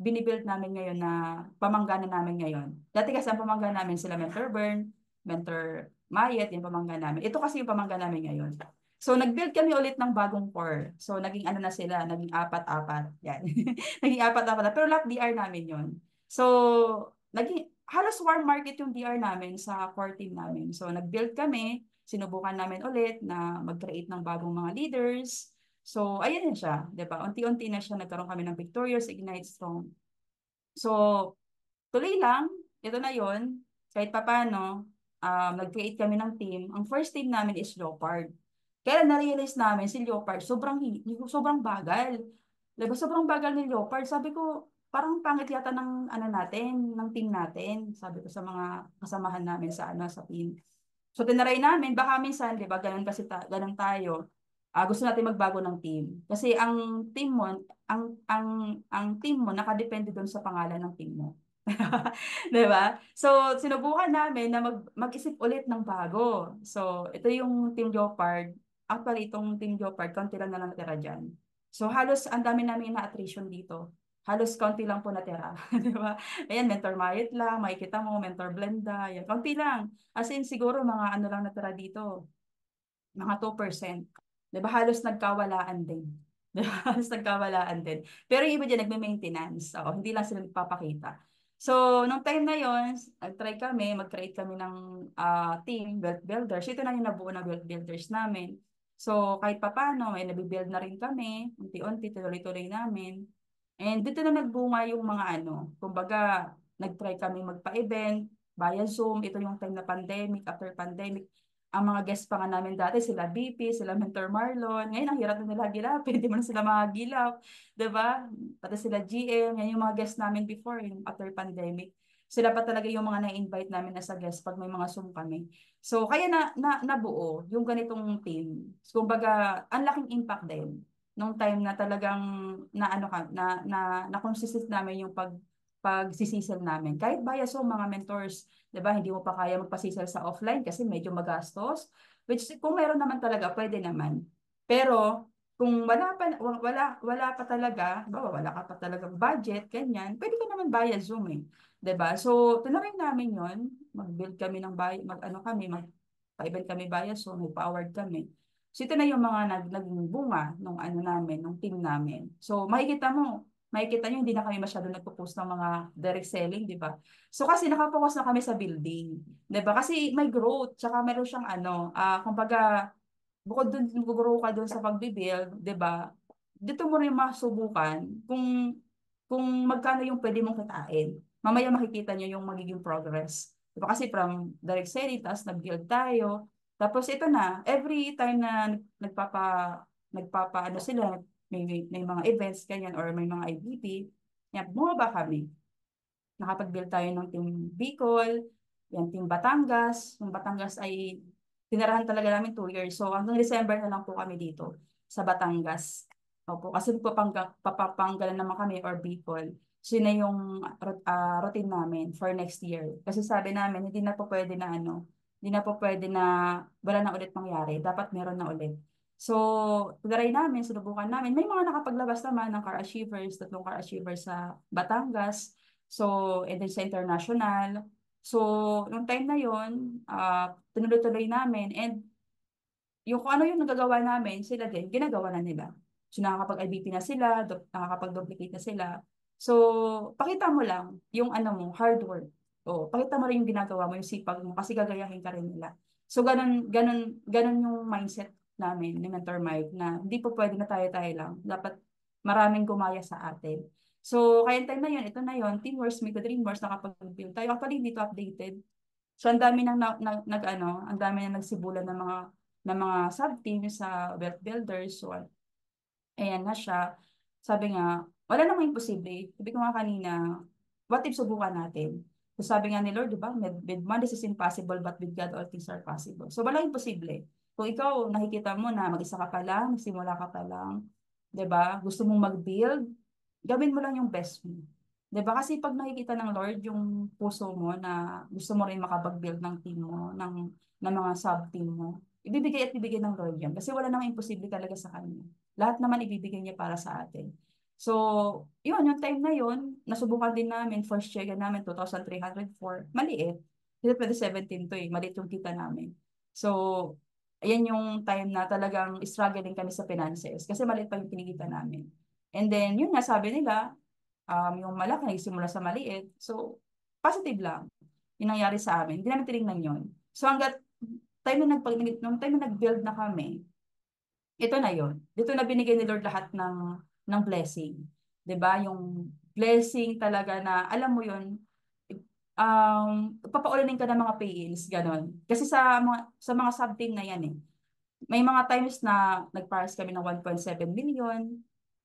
binibuild namin ngayon na pamanggana namin ngayon. Dati kasi ang pamanggana namin sila Mentor Bern, Mentor Mayet, yung pamanggana namin. Ito kasi yung pamanggana namin ngayon. So, nag-build kami ulit ng bagong core. So, naging ano na sila, naging apat-apat. Yan. Naging apat-apat na. Pero lahat DR namin yon. So, halos warm market yung DR namin sa core team namin. So, nag-build kami, sinubukan namin ulit na mag-create ng bagong mga leaders. So, ayun na siya, 'di ba? Unti-unti na siya nagkaroon kami ng Victorious Ignite Strong. So, tuloy lang, ito na 'yon. Kahit papaano, nag-create kami ng team. Ang first team namin is Leopard. Kaya na-realize namin si Leopard, sobrang bagal. 'Di ba? Sobrang bagal ni Leopard. Sabi ko, parang pangit yata ng ano natin, ng team natin. Sabi ko sa mga kasamahan namin sa team. So, tinaray namin, baka minsan, di ba, ganun tayo. Gusto natin magbago ng team. Kasi ang team mo, nakadepende doon sa pangalan ng team mo. Di ba? So, sinubukan namin na mag-isip ulit ng bago. So, ito yung Team Leopard. Actually, itong Team Leopard, konti lang na lang natira dyan. So, halos ang dami namin na-attrition dito. Halos konti lang po natira. Di ba? Ayan, Mentor Mayet lang, makikita mo, Mentor Blenda, yan. Konti lang. As in, siguro mga ano lang natira dito, mga 2%. 'Di ba? Halos nagkawalaan din. 'Di ba? Halos nagkawalaan din. Pero yung iba dyan nagme-maintenance. Oo, hindi lang sila nagpapakita. So, nung time na yon, nag-try kami, mag-create kami ng team, wealth builders. Ito na yung nabuo na wealth builders namin. So, kahit papaano, may nabibuild na rin kami. Unti-unti, tuloy-tuloy namin. And dito na nagbunga yung mga ano. Kumbaga, nag-try kami magpa-event, via Zoom. Ito yung time na pandemic, after pandemic. Ang mga guest pa nga namin dati, sila BP, sila Mentor Marlon. Ngayon, ang hirap na nila gilapin. Hindi mo na sila magagilap. 'Di ba? Pati sila GM. Yan yung mga guest namin before, yung after pandemic. Sila pa talaga yung mga na-invite namin as a guest pag may mga Zoom kami. So, kaya nabuo yung ganitong team. So, kumbaga, ang laking impact din nung time na talagang na ano ka na consistent namin yung pagsisisel namin. Kahit bias so mga mentors, 'di ba? Hindi mo pa kaya magpasisel sa offline kasi medyo magastos. Which kung meron naman talaga, pwede naman. Pero kung wala pa talaga, wala ka pa talagang budget, ganyan, pwede ka naman via Zoom eh. 'Di ba? So, tinry namin 'yon. Mag-build kami ng mag-ano kami, pa-event kami via Zoom, may-powered kami. So, ito na yung mga naging bunga nung ano namin, nung team namin. So, makikita nyo, hindi na kami masyado nagpo-post ng mga direct selling, di ba? So, kasi nakapokus na kami sa building. Di ba? Kasi may growth, tsaka meron siyang ano, kumbaga, bukod dun, nag-grow ka dun sa pagbibuild, di ba? Dito mo rin masubukan kung magkano yung pwede mong kitain. Mamaya makikita nyo yung magiging progress. Di ba? Kasi from direct selling, tapos nag-build tayo, Tapos ito na, every time na nagpapa ano sila, may mga events ganyan or may mga IBP, yan, bumaba kami. Nakapag-build tayo ng Team Bicol, yan, Team Batangas. Yung Batangas ay tinirahan talaga namin 2 years. So hanggang December na lang po kami dito sa Batangas. Opo, kasi papapanggalan naman kami or Bicol. So yun na yung routine namin for next year. Kasi sabi namin, hindi na po pwede na ano, hindi na po pwede na wala na ulit mangyari. Dapat meron na ulit. So, tuloy namin, sinubukan namin. May mga nakapaglabas naman ng car achievers, 3 car achievers sa Batangas. So, and then sa international. So, nung time na yon, tinuloy-tuloy namin. And yung kung ano yung nagagawa namin, sila din, ginagawa na nila. So, nakakapag-IBP na sila, nakakapag-duplicate na sila. So, pakita mo lang yung ano mo, hard work. O, pakita mo rin yung ginagawa mo, yung sipag mo, kasi gagayahin ka rin nila. So, ganun yung mindset namin ni Mentor Mike na hindi po pwede na tayo-tayo lang. Dapat maraming gumaya sa atin. So, kaya time na yun, ito na yun, Teamworks, Make the Dream Works, nakapag-build tayo. Actually, dito updated. So, ang dami nang ang dami nang nagsibulan ng mga sub-team sa wealth builders. So, ayan na siya. Sabi nga, wala namang imposible. Sabi ko nga kanina, what if subukan natin? So, sabi nga ni Lord, di ba, with man this is impossible, but with God all things are possible. So, walang imposible. Kung ikaw, nakikita mo na mag-isa ka pa lang, nagsimula ka pa lang, di ba, gusto mong mag-build, gawin mo lang yung best mo. Di ba? Kasi pag nakikita ng Lord yung puso mo na gusto mo rin makapag-build ng team mo, ng mga sub-team mo, ibibigay at ibigay ng Lord yan. Kasi wala namang imposible talaga sa Kanya. Lahat naman ibibigay niya para sa atin. So, yun, yung time na yun, nasubukan din namin, first check namin, 2,304, maliit. Kasi 2017 to eh, maliit yung kita namin. So, ayan yung time na talagang struggling kami sa finances kasi maliit pa yung kinikita namin. And then, yun nga, sabi nila, yung malaki nagsimula sa maliit. So, positive lang yung nangyari sa amin. Hindi namin tinignan yun. So, hanggat nung time na nag-build na kami, ito na yon. Dito na binigay ni Lord lahat ng blessing. 'Di ba? Yung blessing talaga na, alam mo yon, papaulanin ka ng mga pay-ins, ganon. Kasi sa mga sub-team na yan eh. May mga times na nag-pass kami ng 1.7 million,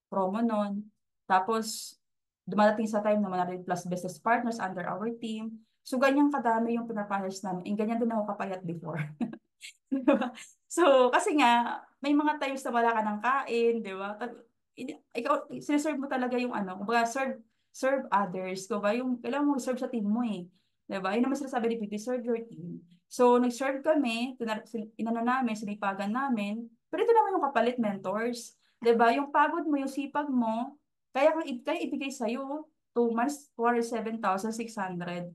promo nun. Tapos, dumadating sa time na 100 plus business partners under our team. So, ganyan kadami yung pinapares namin. And ganyan din ako kapayat before. Di ba? So, kasi nga, may mga times na wala ka ng kain, di ba? Ikaw, sinaserve mo talaga yung ano, kumbaga, serve others, ko ba? Yung, kailangan mo serve sa team mo eh. Di ba? Yun naman sinasabi ni Pipi, serve your team. So, nag-serve kami, inano namin, sinipagan namin, pero ito naman yung kapalit, mentors. Di ba? Yung pagod mo, yung sipag mo, kaya ibigay sa'yo, 2 months, 407,600.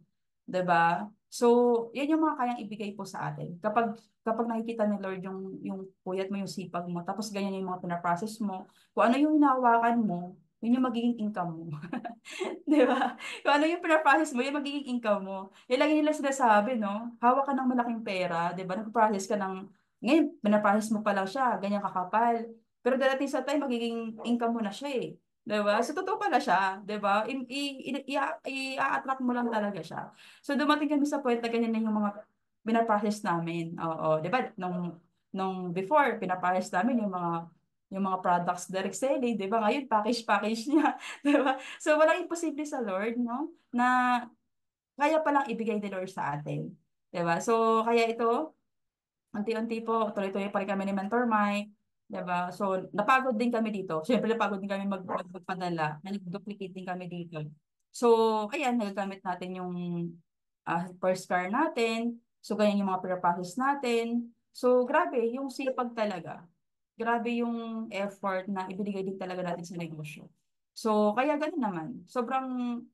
Di ba? So, yan yung mga kayang ibigay po sa atin. Kapag nakikita ni Lord yung puyat mo, yung sipag mo, tapos ganyan yung mga pinaprocess mo, kung ano yung hinahawakan mo, yun yung magiging income mo. Di ba? Kung ano yung pinaprocess mo, yung magiging income mo. Yan lagi nila sinasabi, no? Hawak ka ng malaking pera, di ba? Nag-process ka ngayon, pinaprocess mo pa lang siya, ganyan kakapal. Pero darating sa time, magiging income mo na siya eh. Di ba? So, totoo pala siya, di ba? I-attract mo lang talaga siya. So, dumating kami sa point na ganyan na yung mga pinaprocess namin. Oo, di ba? Nung before, pinaprocess namin yung mga products direct selling, di ba? Ngayon, package niya, di ba? So, walang imposible sa Lord, no? Na kaya palang ibigay ni Lord sa atin. Di ba? So, kaya ito, unti-unti po, tuloy-tuloy pa rin kami ni Mentor Mike. Diba? So, napagod din kami dito. Siyempre, napagod din kami magpadala. Nag-duplicate din kami dito. So, ayan, nagagamit natin yung first car natin. So, ganyan yung mga pre-process natin. So, grabe, yung sipag talaga. Grabe yung effort na ibinigay din talaga natin sa negosyo. So, kaya ganun naman.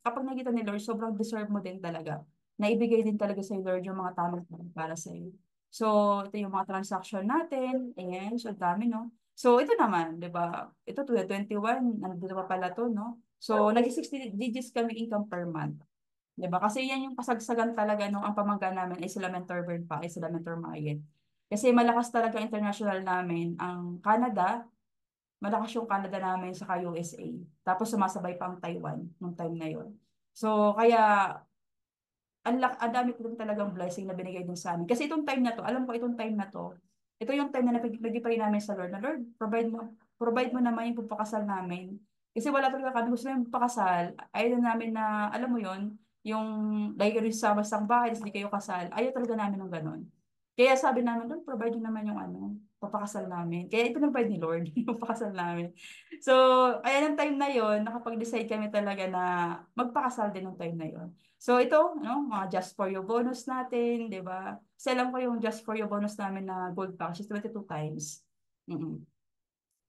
Kapag nakita ni Lord, sobrang deserve mo din talaga. Naibigay din talaga sa Lord yung mga tamang para sa iyo. So, ito yung mga transaction natin. Ayan, so dami, no? So, ito naman, di ba? Ito, 2021, nandito pa pala to, no? So, nag-60 digits kami income per month. Di ba? Kasi yan yung kasagsagan talaga nung ang pamangga namin ay sila Mentor Bird pa, ay sila Mentor Mayet. Kasi malakas talaga international namin ang Canada, malakas yung Canada namin sa USA. Tapos sumasabay pa ang Taiwan nung time na yon. So, kaya ang dami ko din talagang blessing na binigay din sa amin. Kasi itong time na to, alam ko itong time na to, ito yung time na nag-pray namin sa Lord, na Lord, provide mo naman yung pagpakasal namin. Kasi wala talaga kami, gusto namin pagpakasal, ayaw na namin na, alam mo yon yung, lagi kayo sa masang bahay, tapos hindi kayo kasal, ayaw talaga namin ng ganon. Kaya sabi namin, Lord, provide nyo naman yung ano, papakasal namin. Kaya ipinag-provide ni Lord, yung papakasal namin. So, kaya ng time na yon nakapag-decide kami talaga na magpakasal din ng time na yon. So, ito, no, mga just for you bonus natin, di ba? Kasi alam ko yung just for you bonus namin na gold pack, is 22 times. Mm-mm.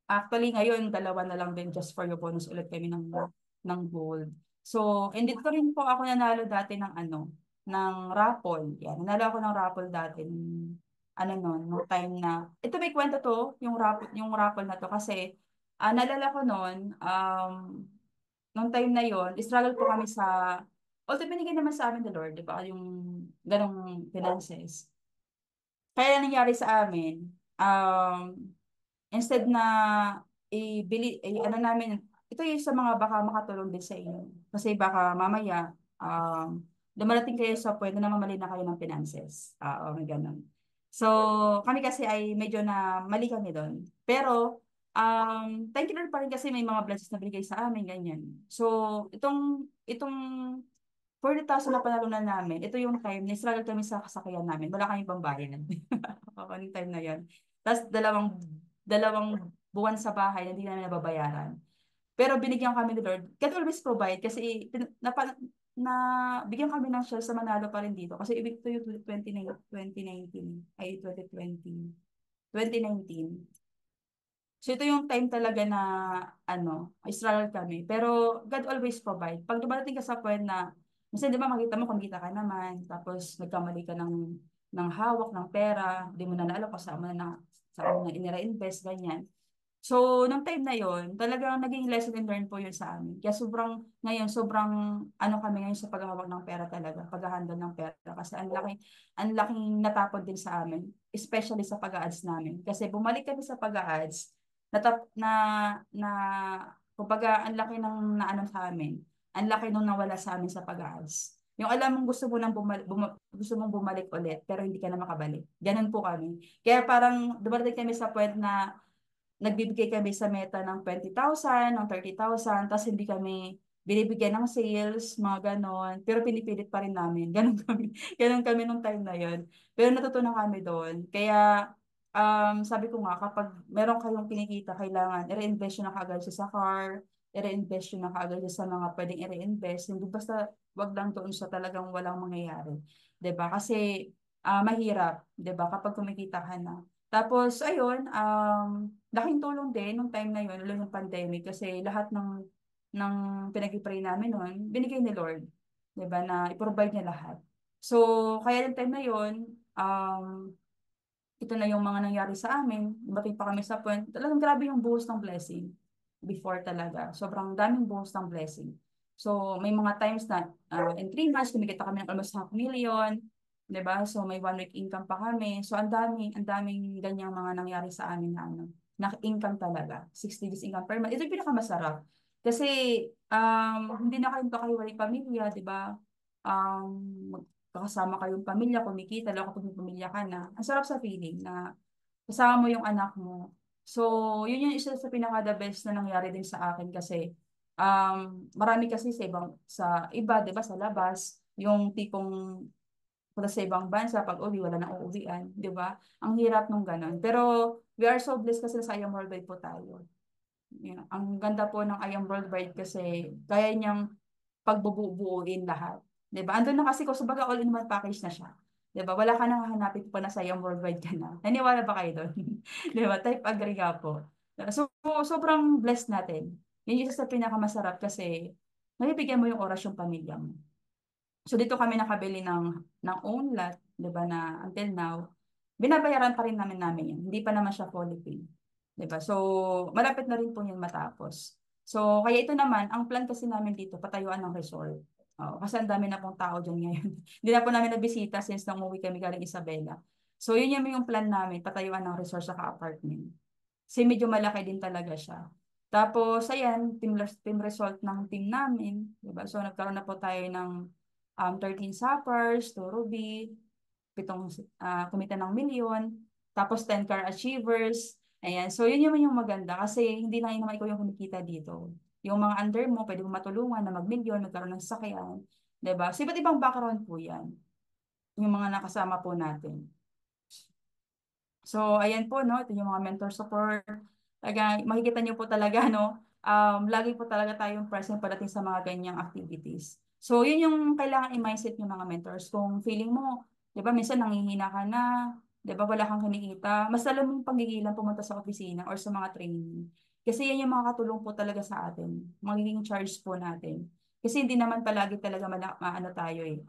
Actually, ngayon, dalawa na lang din just for your bonus ulit kami ng gold. So, hindi ko rin po ako nanalo dati ng ano, ng raffle. Yan, nanalo ako ng raffle dati. Ano nun, nung time na, ito may kwento to, yung raffle na to, kasi, naalala ko nun, nung time na yon struggle po kami sa, although binigay naman sa amin the Lord, di ba, yung ganong finances. Kaya nangyari sa amin, instead na ano namin, ito yung sa mga baka makatulong din sa inyo. Kasi baka mamaya, dumarating kayo sa point na mamali na kayo ng finances. Oo, may ganun. So, kami kasi ay medyo na mali kami doon. Pero, thank you Lord pa rin kasi may mga blessings na binigay sa amin, ganyan. So, itong 40,000 na panalunan namin, ito yung time, na-struggle kami sa kasakyan namin. Wala kaming pambayad. Oo, yung time na yun. Tapos dalawang buwan sa bahay na hindi namin nababayaran. Pero binigyan kami ni Lord. God always provide kasi bigyan kami ng share sa Manalo pa rin dito. Kasi ibig to yung 2019 ay 2019. So ito yung time talaga na struggle kami. Pero God always provide. Pag dumarating ka sa point na, minsan di ba makita mo kumita ka naman, tapos nagkamali ka ng hawak ng pera, di mo na naalala kung saan mo na inira-invest, ganyan. So, nung time na yon talagang naging lesson and learn po yun sa amin. Kaya sobrang ano kami ngayon sa paghahawak ng pera talaga, paghahandle ng pera. Kasi ang laking natapon din sa amin, especially sa pag-a-ads namin. Kasi bumalik kami sa pag-a-ads, na, na, kumbaga, ang laki ng naano sa amin, ang laki nung nawala sa amin sa pag-a-ads. Yung alam mong gusto mong bumalik ulit, pero hindi ka na makabalik. Ganun po kami. Kaya parang dumating kami sa point na nagbibigay kami sa Meta ng 20,000, ng 30,000, tapos hindi kami binibigyan ng sales, mga ganon. Pero pinipilit pa rin namin. Ganon kami. Ganon kami nung time na yon. Pero natutunan kami doon. Kaya, sabi ko nga, kapag meron kayong kinikita, kailangan i-reinvest nyo na kaagad siya sa car, i-reinvest nyo na kaagad siya sa mga pwedeng i-reinvest. Hindi basta, wag lang doon sa talagang walang mangyayari. 'Di ba? Kasi, mahirap, 'di ba? Kapag kumikita ka na. Tapos, ayun, laking tulong din nung time na yun, lalo ng pandemic, kasi lahat ng pinag-pray namin noon, binigay ni Lord, 'di ba, na i-provide niya lahat. So, kaya yung time na yun, ito na yung mga nangyari sa amin, dumating pa kami sa point, talagang grabe yung buhos ng blessing before talaga. Sobrang daming buhos ng blessing. So, may mga times na in 3 months, kumikita kami ng almost 500,000, 'di ba? So, may 1 week income pa kami. So, ang daming ganyang mga nangyari sa amin na na-income talaga. 60 days income per month. Ito yung pinakamasarap. Kasi, hindi na kayong pakahiwalay pamilya, 'di ba? Kakasama kayong pamilya, kumikita, lalo kapag may pamilya ka na. Ang sarap sa feeling na kasama mo yung anak mo. So, yun yung isa sa pinaka-the best na nangyari din sa akin kasi marami kasi sa iba, 'di ba, sa labas, yung tipong punta sa ibang bansa, pag uwi, wala nang uuwian, 'di ba? Ang hirap nung ganun. Pero we are so blessed kasi sa IAM Worldwide po tayo. Yeah. Ang ganda po ng IAM Worldwide kasi kaya niyang pagbubuuin lahat. 'Di ba? Andun na kasi kung sabaga all-in-one package na siya. 'Di ba? Wala ka nang hahanapin pa na sa iyong worldwide ka na. Naniwala ba kayo doon? 'Di ba? Type agree ka po. So, sobrang blessed natin. Yun yung isa sa pinakamasarap kasi nabibigyan mo yung oras yung pamilya mo. So dito kami nakabili ng own lot, 'di ba, na until now, binabayaran pa rin namin yan. Hindi pa naman siya fully paid. 'Di ba? So malapit na rin po yun matapos. So kaya ito naman, ang plan kasi namin dito, patayuan ng resort. Oh, kasi ang dami na pong tao dyan ngayon. Hindi na po namin nabisita since nang umuwi kami galing Isabela. So yun yung plan namin, patayuan ng resort sa apartment. Kasi medyo malaki din talaga siya. Tapos, ayan, team result ng team namin. 'Di ba? So, nagkaroon na po tayo ng 13 suppers, 2 ruby, 7 kumita ng milyon, tapos 10 car achievers. Ayan. So, yun yung maganda kasi hindi lang naman ikaw yung kumikita dito. Yung mga under mo, pwede mo matulungan na mag-milyon, magkaroon ng sasakyan. 'Di ba? So, iba't ibang background po yan. Yung mga nakasama po natin. So, ayan po, no? Ito yung mga mentor support. Talaga, makikita niyo po talaga, no? Lagi po talaga tayong present pagdating sa mga ganyang activities. So, yun yung kailangan i-mindset yung mga mentors. Kung feeling mo, di ba, minsan nangihina ka na, di ba, wala kang kinikita, mas lalo mong pagigilan pumunta sa opisina or sa mga training. Kasi yan yung mga katulong po talaga sa atin. Magiging charge po natin. Kasi hindi naman palagi talaga maano tayo eh.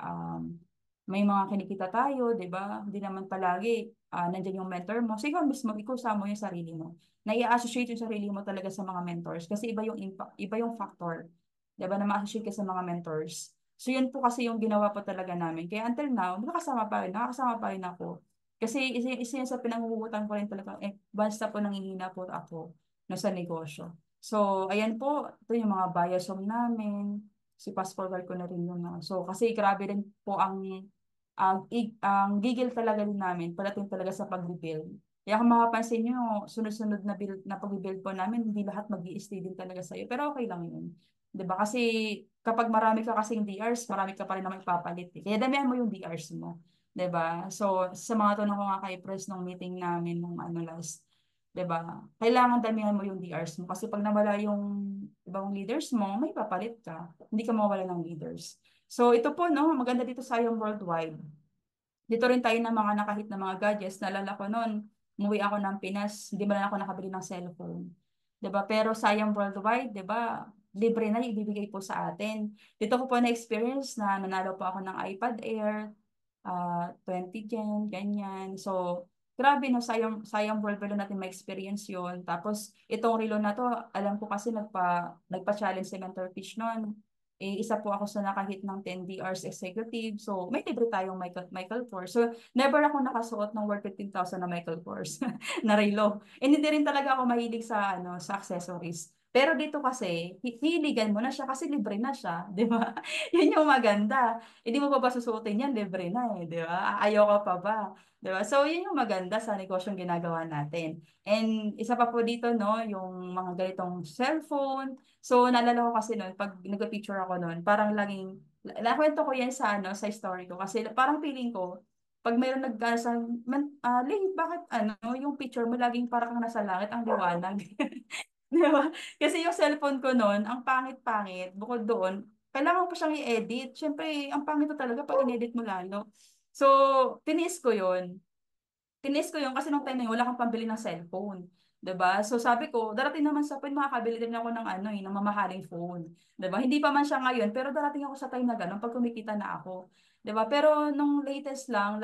May mga kinikita tayo, di ba? Hindi naman palagi nandiyan yung mentor mo. So, ikaw mismo, ikusa mo yung sarili mo. Na i-associate yung sarili mo talaga sa mga mentors. Kasi iba yung impact, iba yung factor. Diba, na ma-associate ka sa mga mentors. So, yun po kasi yung ginawa po talaga namin. Kaya until now, nakakasama pa rin ako. Kasi isa yan sa pinanguhugutan ko rin talaga. Basta po nangihina po ako no, sa negosyo. So, ayan po, ito yung mga biosome namin. Si fast forward ko na rin yun. So, kasi grabe rin po ang gigil talaga din namin pagdating talaga sa pag-build. Kaya kung mapapansin nyo, sunod-sunod na build na pag-build po namin, hindi lahat mag-i-stay din talaga sa'yo. Pero okay lang yun. 'Di ba? Kasi kapag marami ka kasing DRs, marami ka pa rin naman ipapalit. Eh. Kaya damihan mo yung DRs mo. 'Di ba? So, sa mga tanong ko nga kay Pres nung meeting namin nung ano last, 'di ba? Kailangan damihan mo yung DRs mo. Kasi pag nawala yung ibang leaders mo, may papalit ka. Hindi ka mawala ng leaders. So, ito po, no, maganda dito sa yung worldwide. Dito rin tayo ng mga nakahit na mga gadgets. Naalala ko noon, umuwi ako ng Pinas, hindi man ako nakabili ng cellphone. 'Di ba? Pero sayang worldwide, 'di ba? Libre na ibibigay po sa atin. Dito ko po na-experience na nanalo po ako ng iPad Air, 20 Gen, ganyan. So, grabe no, sayang world pala natin ma-experience yun. Tapos, itong relo na to, alam ko kasi nagpa-challenge si Mentor Fish noon. Isa po ako sa nakahit ng 10 DRs executive. So, may libre tayong Michael Kors. So, never ako nakasuot ng worth 15,000 na Michael Kors na relo. And hindi rin talaga ako mahilig sa accessories. Pero dito kasi, hiligan mo na siya kasi libre na siya, di ba? Yun yung maganda. Hindi mo pa ba susuotin yan? Libre na eh, di ba? Ayoko pa ba? Di ba? So, yun yung maganda sa negosyong ginagawa natin. And isa pa po dito, no, yung mga ganitong cellphone. So, naalala ko kasi noon, pag nag-picture ako noon, parang laging, nakwento ko yan sa story ko. Kasi parang feeling ko, pag mayroon nagkasa, Ling, bakit yung picture mo laging parang kang nasa langit, ang liwanag. Di ba? Kasi yung cellphone ko noon, ang pangit-pangit, bukod doon, kailangan pa siyang i-edit. Siyempre, ang pangit na talaga pag in-edit mo lalo. So, tiniis ko yun. Tiniis ko yun kasi nung time na yun, wala kang pambili ng cellphone. 'Di ba? So sabi ko, darating naman sa point makakabili din ako ng ng mamahaling phone. 'Di ba? Hindi pa man siya ngayon, pero darating ako sa time na gano'n pag kumikita na ako. 'Di ba? Pero nung latest lang,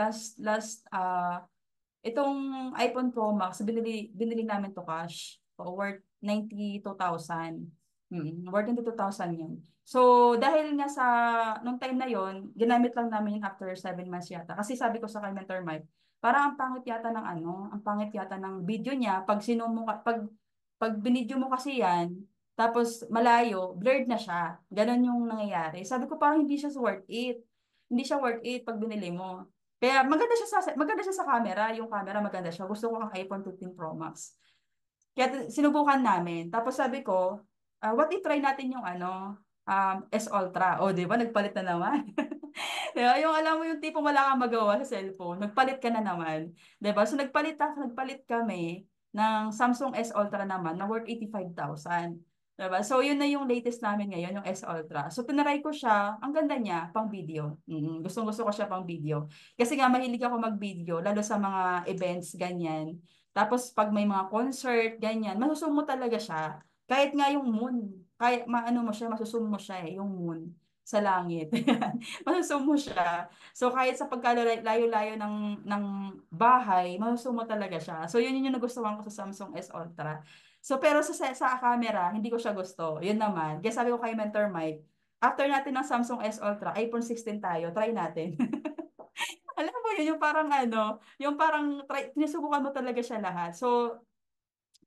itong iPhone Pro Max, binili namin to cash. So, worth 92,000. Worth 92,000 yun. So, dahil nga nung time na yon ginamit lang namin yun after 7 months yata. Kasi sabi ko sa kay Mentor Mike, parang ang pangit yata ng ang pangit yata ng video niya, pag binidyo mo kasi yan, tapos malayo, blurred na siya. Ganon yung nangyayari. Sabi ko parang hindi siya worth it. Hindi siya worth it pag binili mo. Kaya maganda siya sa camera, yung camera maganda siya. Gusto ko ang iPhone 15 Pro Max. Kaya sinubukan namin. Tapos sabi ko, what if try natin yung S Ultra. O, di ba? Nagpalit na naman. Di ba? Yung alam mo yung tipo wala kang magawa sa cellphone. Nagpalit ka na naman. Di ba? So nagpalit kami ng Samsung S Ultra naman na worth 85,000. Diba? So, yun na yung latest namin ngayon, yung S Ultra. So, tinaray ko siya. Ang ganda niya, pang video. Gustong-gusto ko siya pang video. Kasi nga, mahilig ako mag-video, lalo sa mga events, ganyan. Tapos, pag may mga concert, ganyan, masusumo talaga siya. Kahit nga yung moon, kahit maano mo siya, masusumo mo siya yung moon sa langit. Masusumo siya. So, kahit sa pagkalayo-layo ng bahay, masusumo talaga siya. So, yun yung nagustuhan ko sa Samsung S Ultra. So, pero sa camera, hindi ko siya gusto. Yun naman. Kaya sabi ko kay Mentor Mike, after natin ng Samsung S Ultra, iPhone 16 tayo, try natin. Alam mo yun, yung parang sinusubukan mo talaga siya lahat. So,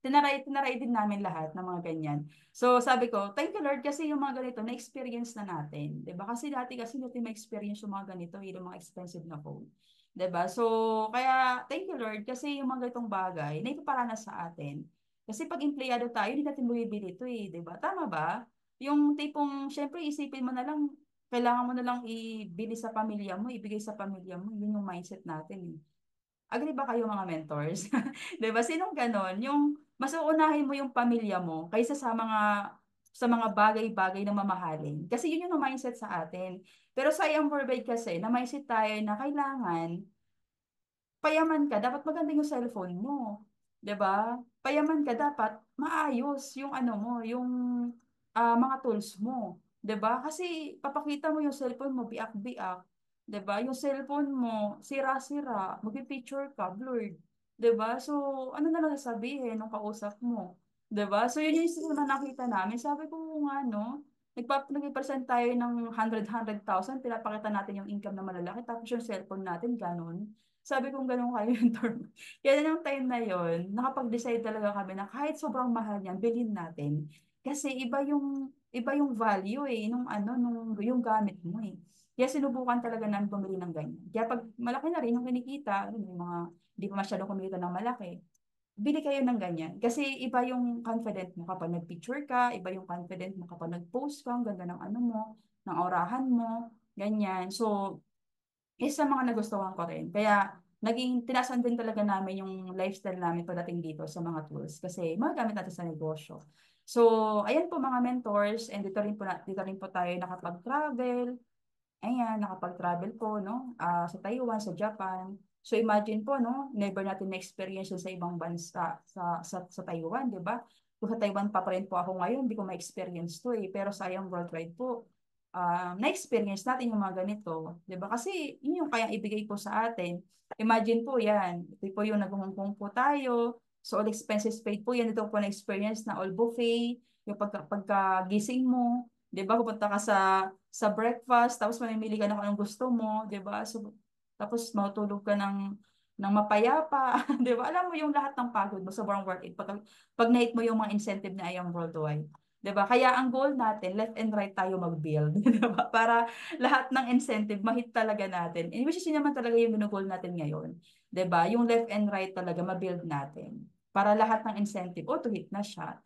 tinaray din namin lahat ng mga ganyan. So sabi ko, thank you Lord kasi yung mga ganito na-experience na natin. 'Di ba? Kasi dati kasi natin ma-experience yung mga ganito, yung mga expensive na phone. 'Di ba? So kaya thank you Lord kasi yung mga ganitong bagay na ipaparanas sa atin. Kasi pag empleyado tayo, hindi natin bumibili ito eh, 'di ba? Tama ba? Yung tipong, syempre isipin mo na lang, kailangan mo na lang ibili sa pamilya mo, ibigay sa pamilya mo, yun yung mindset natin eh. Agree ba kayo mga mentors? 'Di ba? Sinong ganon? Yung mas uunahin mo yung pamilya mo kaysa sa mga bagay-bagay na mamahalin. Kasi yun yung mindset sa atin. Pero sa Young Worldwide kasi, na mindset tayo na kailangan payaman ka, dapat maganda yung cellphone mo. 'Di ba? Payaman ka, dapat maayos yung ano mo, yung mga tools mo. 'Di ba? Kasi papakita mo yung cellphone mo, biak-biak. 'Di ba? Yung cellphone mo, sira-sira, magpi-picture ka, blurred. 'Di ba? So, ano na lang sasabihin ng kausap mo? 'Di ba? So, yun yung isa na nakita namin. Sabi ko nga, no, nagpa-present tayo ng 100,000, pinapakita natin yung income na malalaki, tapos yung cellphone natin, ganun. Sabi kong gano'n kayo yung term. Kaya nung time na yon, nakapag-decide talaga kami na kahit sobrang mahal niyan, bilhin natin. Kasi iba yung value eh, yung gamit mo eh. Kaya sinubukan talaga namin bumili ng ganyan. Kaya pag malaki na rin yung kinikita, yung mga hindi pa masyadong kumikita ng malaki, bili kayo ng ganyan. Kasi iba yung confident mo kapag nag-picture ka, iba yung confident mo kapag nag-post ka, ang ganda ng ano mo, ng orahan mo, ganyan. So, isa sa mga nagustuhan ko rin. Kaya naging tinasan din talaga namin yung lifestyle namin pagdating dito sa mga tools kasi magagamit natin sa negosyo. So, ayan po mga mentors, and dito rin po tayo nakapag-travel. Ayan, nakapag-travel po, no? Sa Taiwan, sa Japan. So imagine po, no? Never natin na-experience yun sa ibang bansa, sa Taiwan, di ba? Kung sa Taiwan pa rin po ako ngayon, hindi ko ma-experience to eh. Pero sayang worldwide po, na-experience natin yung mga ganito. Di ba? Kasi yun yung kayang ibigay po sa atin. Imagine po yan. Ito po yung nag-Hong po tayo. So all expenses paid po yan. Ito po na-experience na all buffet. Yung pagkagising mo. Di ba? Pupunta ka sa breakfast, tapos mamimili ka na kung anong gusto mo, 'di ba? So, tapos matutulog ka ng mapayapa, 'di ba? Alam mo yung lahat ng pagod mo, sobrang worth it pag na-hit mo yung mga incentive na Ayang Worldwide. 'Di ba? Kaya ang goal natin, left and right tayo mag-build, 'di ba? Para lahat ng incentive ma-hit talaga natin. And which is yun naman talaga yung goal natin ngayon, 'di ba? Yung left and right talaga ma-build natin. Para lahat ng incentive, to hit na siya.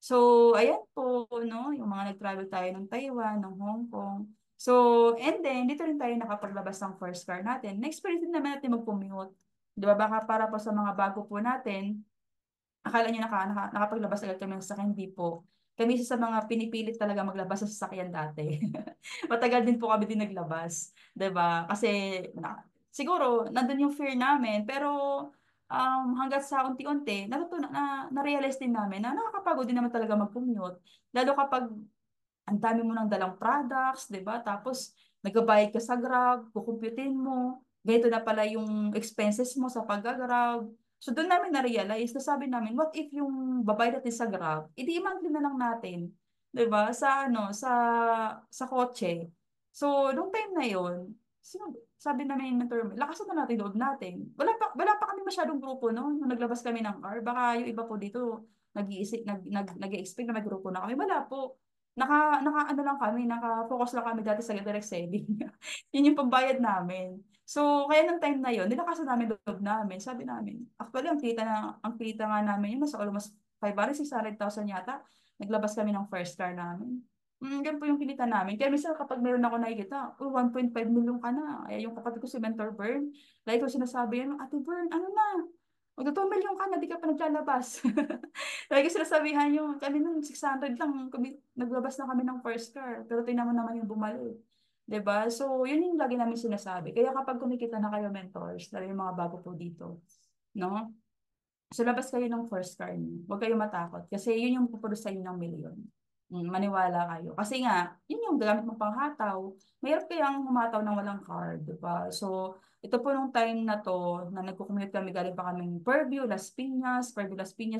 So, ayan po, no, yung mga nag-travel tayo ng Taiwan, ng Hong Kong. So, and then, dito rin tayo nakapaglabas ng first car natin. Na-experience din naman natin mag-commute. Di ba? Baka para po sa mga bago po natin, akala nyo nakapaglabas agad kami ng sasakyan, hindi po. Kami isa sa mga pinipilit talaga maglabas sa sasakyan dati. Matagal din po kami din naglabas. 'Di ba? Kasi siguro nandun yung fear namin, pero hanggat sa unti-unti, na-realize din namin na nakakapagod din naman talaga mag-commute. Lalo kapag ang dami mo ng dalang products, 'di ba? Tapos nagbabayad ka sa Grab, kukumputin mo, ganito na pala yung expenses mo sa pag-Grab. So doon namin na-realize, na sabi namin, what if yung babayad natin sa Grab, i monthly na lang natin, 'di ba? Sa kotse. So nung time na 'yon, sabi namin ng mentor, lakasan na natin loob natin. Wala pa kami masyadong grupo no, nung naglabas kami ng car. Baka yung iba po dito nag-i-expect na may grupo na kami. Wala po. Ano lang kami, naka-focus lang kami dati sa direct selling. Yun yung pambayad namin. So, kaya ng time na yun, nilakasan namin loob namin. Sabi namin, actually, ang kita nga namin yun, nasa almost 500,000, 600,000 yata. Naglabas kami ng first car namin. Yan po yung kinita namin. Kaya minsan kapag meron ako nakikita, 1.5 million ka na. Kaya yung kapatid ko si Mentor Bern, lagi ko sinasabi yan, Ate Bern, ano na? Magto 2 million ka na, di ka pa naglalabas. Lagi ko sinasabihan yung, kami nung 600 lang, naglabas na kami ng first car. Pero tingnan mo naman yung bumalik. 'Di ba? So, yun yung lagi namin sinasabi. Kaya kapag kumikita na kayo mentors, lalo yung mga bago po dito, no? So, labas kayo ng first car niyo. Huwag kayong matakot. Kasi yun yung pupulos sa inyo ng milyon. Maniwala kayo. Kasi nga, yun yung gamit mong panghataw. Mahirap kayang humataw ng walang car, di ba? So, ito po nung time na to, na nagko-commute kami, galing pa kaming Fairview, Las Piñas,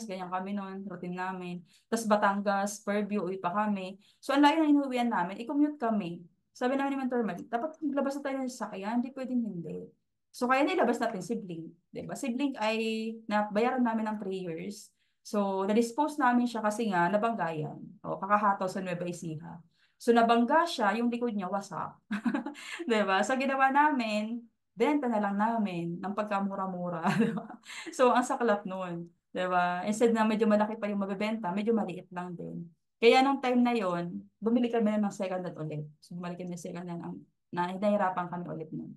ganyan kami noon, routine namin. Tapos Batangas, Fairview, uwi pa kami. So, ang layo na inuwian namin, i-commute kami. Sabi namin ni Mentor Mel, dapat maglabas na tayo ng sasakyan, hindi pwedeng hindi. So, kaya nilabas natin si Blink. Diba? Si Blink ay nabayaran namin ng 3 years. So, na-dispose namin siya kasi nga nabanggayan. O, kakahataw sa Nueva Ecija. So, nabangga siya, yung likod niya wasak. 'Di ba? So, ginawa namin, benta na lang namin ng pagkamura-mura. 'Di ba? So, ang saklap nun. 'Di ba? Instead na medyo malaki pa yung mabebenta, medyo maliit lang din. Kaya nung time na yon, bumili kami na ng second hand ulit. So, bumalik kami ng second hand, na nahirapan kami ulit nun.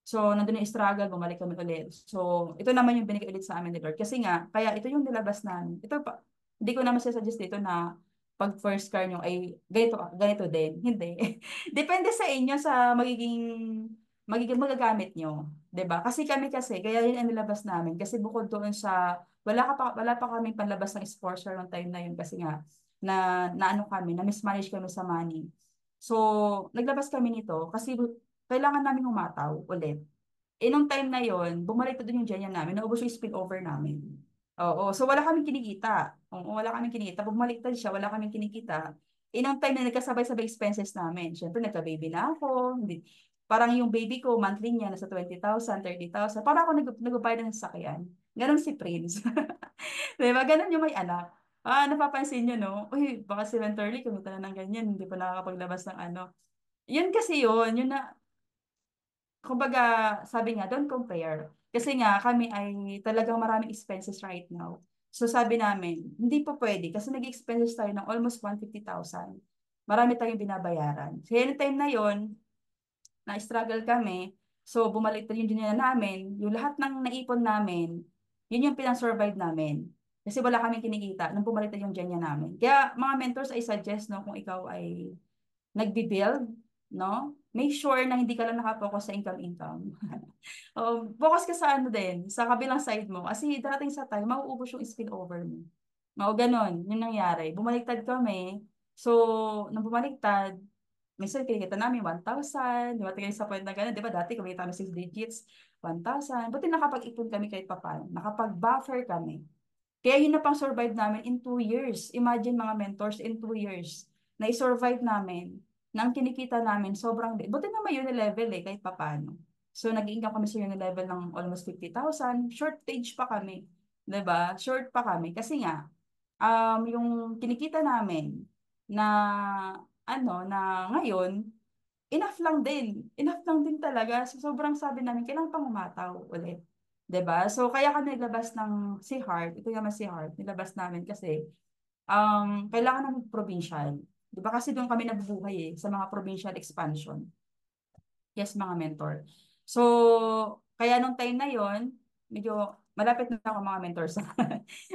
So, nandun yung struggle, bumalik kami ulit. So, ito naman yung binigay ulit sa amin ni Lord. Kasi nga, kaya ito yung nilabas namin. Ito pa, hindi ko naman suggest dito na pag first car nyo ay ganito, ganito din. Hindi. Depende sa inyo sa magiging magagamit nyo. 'Di ba? Kasi kami kasi, kaya yun ang nilabas namin. Kasi bukod doon sa, wala pa kami panlabas ng sponsor ng time na yun. Kasi nga, na ano kami, na mismanage kami sa money. So, naglabas kami nito kasi kailangan namin umataw ulit. Eh, nung time na yon, bumalik na dun yung ganyan namin, naubos yung spillover namin. Oo, so wala kaming kinikita. Oo, wala kaming kinikita. Bumaliktad siya, wala kaming kinikita. Eh, nung time na nagkasabay-sabay expenses namin, syempre nagka-baby na ako. Hindi, parang yung baby ko, monthly niya, nasa 20,000, 30,000. Parang ako nagbayad ng sasakyan. Ganon si Prince. Di ba? Ganon yung may anak. Napapansin niyo, no? Uy, baka si Venturely, kumita na ng ganyan, hindi pa nakakapaglabas ng ano. Yun kasi yun na, kumbaga, sabi nga, don't compare. Kasi nga, kami ay talagang maraming expenses right now. So sabi namin, hindi pa pwede kasi nag-expenses tayo ng almost 150,000. Marami tayong binabayaran. So yung time na yon, na-struggle kami. So bumalik na yung dinala namin. Yung lahat ng naipon namin, yun yung pinasurvive namin. Kasi wala kaming kinikita nung bumalik na yung ganyan namin. Kaya mga mentors, I suggest, no, kung ikaw ay nagbi-build, no? Make sure na hindi ka lang nakapokus sa income-income. Focus ka sa ano din, sa kabilang side mo. Kasi darating sa time, mauubos yung spillover mo. O, ganon, yun nangyari. Bumaliktad kami. So, nung bumaliktad, minsan kinikita namin 1,000. Di ba? Tingin sa point na gano'n. Di ba dati kumita kami 6 digits, 1,000. Buti nakapag-ipon kami kahit papaano. Nakapag-buffer kami. Kaya yun na pang survive namin in 2 years. Imagine mga mentors in 2 years na i-survive namin nang kinikita namin sobrang buti naman yun level eh kahit papaano. So nag-income kami sa yun level ng almost 50,000. Shortage pa kami. 'Di ba? Short pa kami kasi nga yung kinikita namin na na ngayon enough lang din. Enough lang din talaga. So, sobrang sabi namin, kailangan pang umataw ulit. 'Di ba? So, kaya kami naglabas ng si Heart. Ito naman si Heart. Nilabas namin kasi kailangan namin provincial. 'Di ba? Kasi doon kami nabubuhay sa mga provincial expansion. Yes, mga mentor. So, kaya nung time na yon, medyo malapit na ako mga mentors.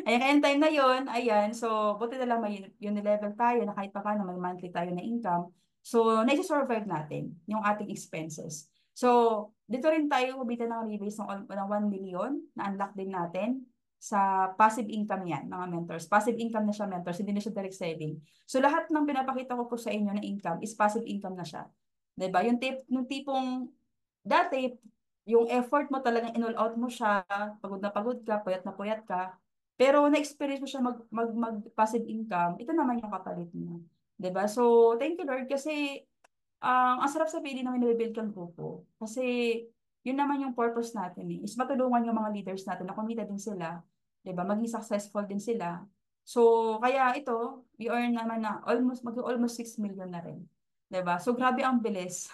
Ayan, kaya yung time na yon, ayan, so, buti na lang may level tayo na kahit pa paano may monthly tayo na income. So, na-survive natin yung ating expenses. So, dito rin tayo kumita ng rebase ng 1 million na unlock din natin sa passive income yan, mga mentors. Passive income na siya, mentors, hindi na siya direct saving. So, lahat ng pinapakita ko po sa inyo na income is passive income na siya. 'Di ba? Yung tipong dati yung effort mo talagang in-all out mo siya, pagod ka, na puyat ka. Pero na-experience mo siya mag passive income, ito naman yung kapalit niya. 'Di ba? So, thank you Lord kasi ang sarap sabihin na may nabibuild kang grupo. Kasi yun naman yung purpose natin is matulungan yung mga leaders natin na kumita din sila, 'di ba? Maging successful din sila. So, kaya ito, we earn naman na almost 6 million na rin. 'Di ba? So, grabe ang bilis.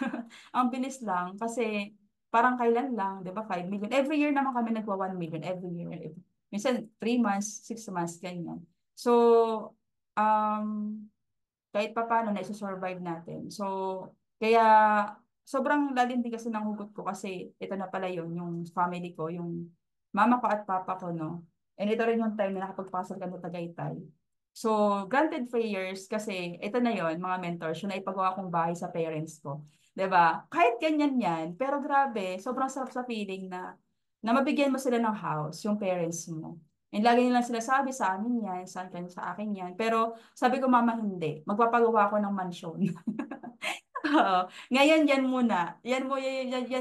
Ang bilis lang kasi parang kailan lang, 'di ba? 5 million. Every year naman kami nagwa 1 million every year. Minsan 3 months, 6 months, ganyan. So, um, kahit pa paano na survive natin. So, kaya sobrang lalim din kasi ng hugot ko kasi ito na pala yun, yung family ko, yung mama ko at papa ko, no? And ito rin yung time na nakapagpasok kami sa Tagaytay. So, granted prayers kasi ito na yon mga mentors, yung naipagawa kong bahay sa parents ko. 'Di ba? Kahit ganyan yan, pero grabe, sobrang sarap sa feeling na mabigyan mo sila ng house, yung parents mo. And lagi nilang sinasabi sa amin yan, sa akin yan. Pero sabi ko, mama, hindi. Magpapagawa ako ng mansyon. Oo. Ngayon, yan muna. Yan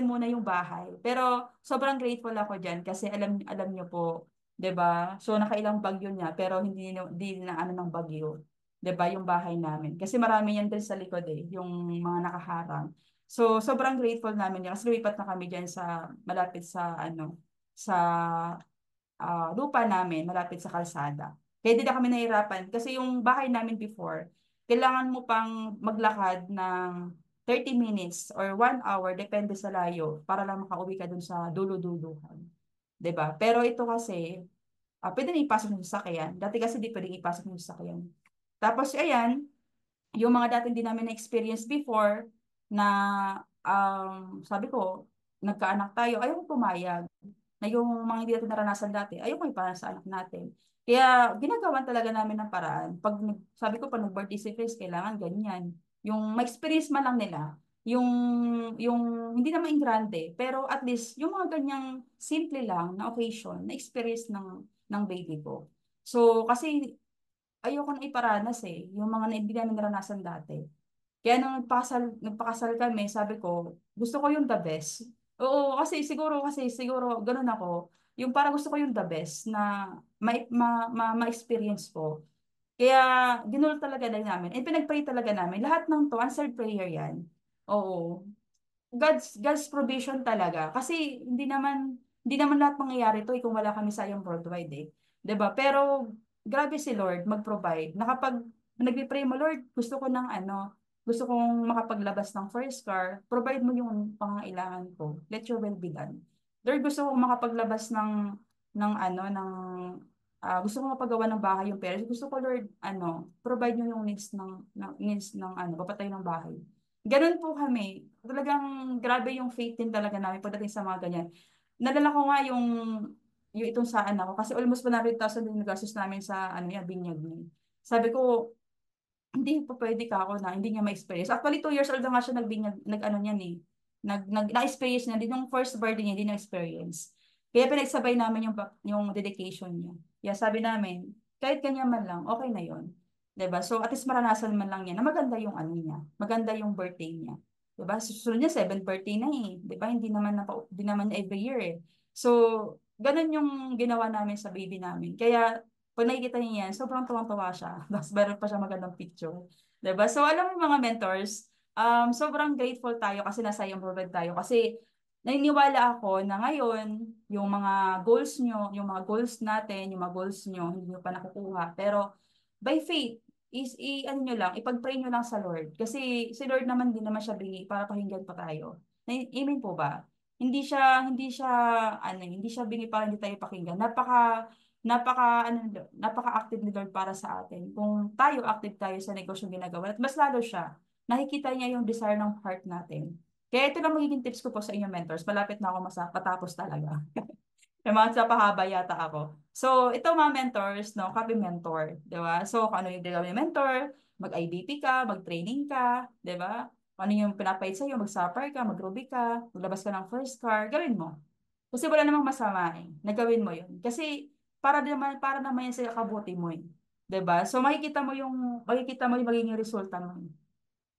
muna yung bahay. Pero sobrang grateful ako dyan kasi alam nyo po, 'di ba? So nakailang bagyo niya pero hindi na ano ng bagyo. 'Di ba? Yung bahay namin. Kasi marami yan din sa likod yung mga nakaharang. So sobrang grateful namin yan kasi lumipat na kami diyan sa malapit sa sa lupa namin malapit sa kalsada. Kaya hindi na kami nahirapan. Kasi yung bahay namin before, kailangan mo pang maglakad ng 30 minutes or 1 hour, depende sa layo, para lang makauwi ka dun sa dulo-duluhan. 'Di ba? Pero ito kasi, pwede na ipasok ng sasakyan. Dati kasi di pwedeng ipasok ng sasakyan. Tapos, ayan, yung mga dating di namin na-experience before, na sabi ko, nagkaanak tayo, ayaw ko pumayag na yung mga hindi natin naranasan dati, ayaw ko iparanasan sa anak natin. Kaya ginagawan talaga namin ng paraan. Sabi ko, pag nag-birthday si Chris, kailangan ganyan. Yung ma-experience man lang nila, yung, yung hindi naman grande, pero at least yung mga ganyang simple lang na occasion, na experience ng baby ko. So, kasi ayoko na iparanas yung mga hindi namin naranasan dati. Kaya nung nagpakasal kami, sabi ko, gusto ko yung the best. Oo, kasi siguro, ganun ako. Yung parang gusto ko yung the best na ma-experience ko. Kaya, ginul talaga na namin. And pinag-pray talaga namin. Lahat ng to, answered prayer yan. Oo. God's provision talaga. Kasi hindi naman lahat mangyayari to kung wala kami sayang worldwide 'Di ba? Pero grabe si Lord mag-provide. Na kapag nagpe-pray mo, Lord, gusto kong makapaglabas ng first car, provide mo yung pangangailangan ko. Let your will be done. Lord, gusto kong makapaglabas gusto kong mapagawa ng bahay yung parents. Gusto ko, Lord, provide mo yung needs ng papatay ng bahay. Ganun po kami. Talagang grabe yung faith din talaga namin pagdating sa mga ganyan. Nalala ko nga yung itong sa anak ko kasi almost 100,000 din nagastos namin sa binyag niya. Sabi ko, hindi po pwede ka ako na hindi niya ma-experience. Actually, 2 years old na nga siya nag-ano niyan na-experience niya din yung first birthday niya, hindi na-experience. Kaya pinagsabay namin yung dedication niya. Kaya sabi namin, kahit ganyan man lang, okay na yon. 'Di ba? So at least maranasan man lang niya na maganda yung niya, maganda yung birthday niya. 'Di ba? Susunod niya 7th birthday na 'Di ba? Hindi naman every year So, ganun yung ginawa namin sa baby namin. Kaya pag nakikita niya yan, sobrang tuwang-tuwa siya. Tapos meron pa siya magandang picture. 'Di ba? So, alam mo yung mga mentors, sobrang grateful tayo kasi nasa iyong world tayo. Kasi naniniwala ako na ngayon, yung mga goals natin, yung mga goals nyo, hindi nyo pa nakukuha. Pero by faith, ano nyo lang, ipag-pray nyo lang sa Lord. Kasi si Lord naman din naman siya bingi para pakinggan pa tayo. Amen po ba? Hindi siya bingi para hindi tayo pakinggan. Napaka-active ni Lord para sa atin. Kung tayo active tayo sa negosyong ginagawa, at mas lalo siya, nakikita niya yung desire ng heart natin. Kaya ito lang magiging tips ko po sa inyo mentors. Malapit na ako patapos talaga. May mga sa pahaba yata ako. So, ito mga mentors, no, copy mentor, 'di ba? So, kung ano yung gagawin ng mentor, mag-IBP ka, mag-training ka, 'di ba? Kung ano yung pinapait sa iyo, mag-supper ka, mag-ruby ka, maglabas ka ng first car, gawin mo. Kasi wala namang masama Nagawin mo 'yun. Kasi para naman yan sa kabuti mo 'Di ba? So, makikita mo yung magiging resulta mo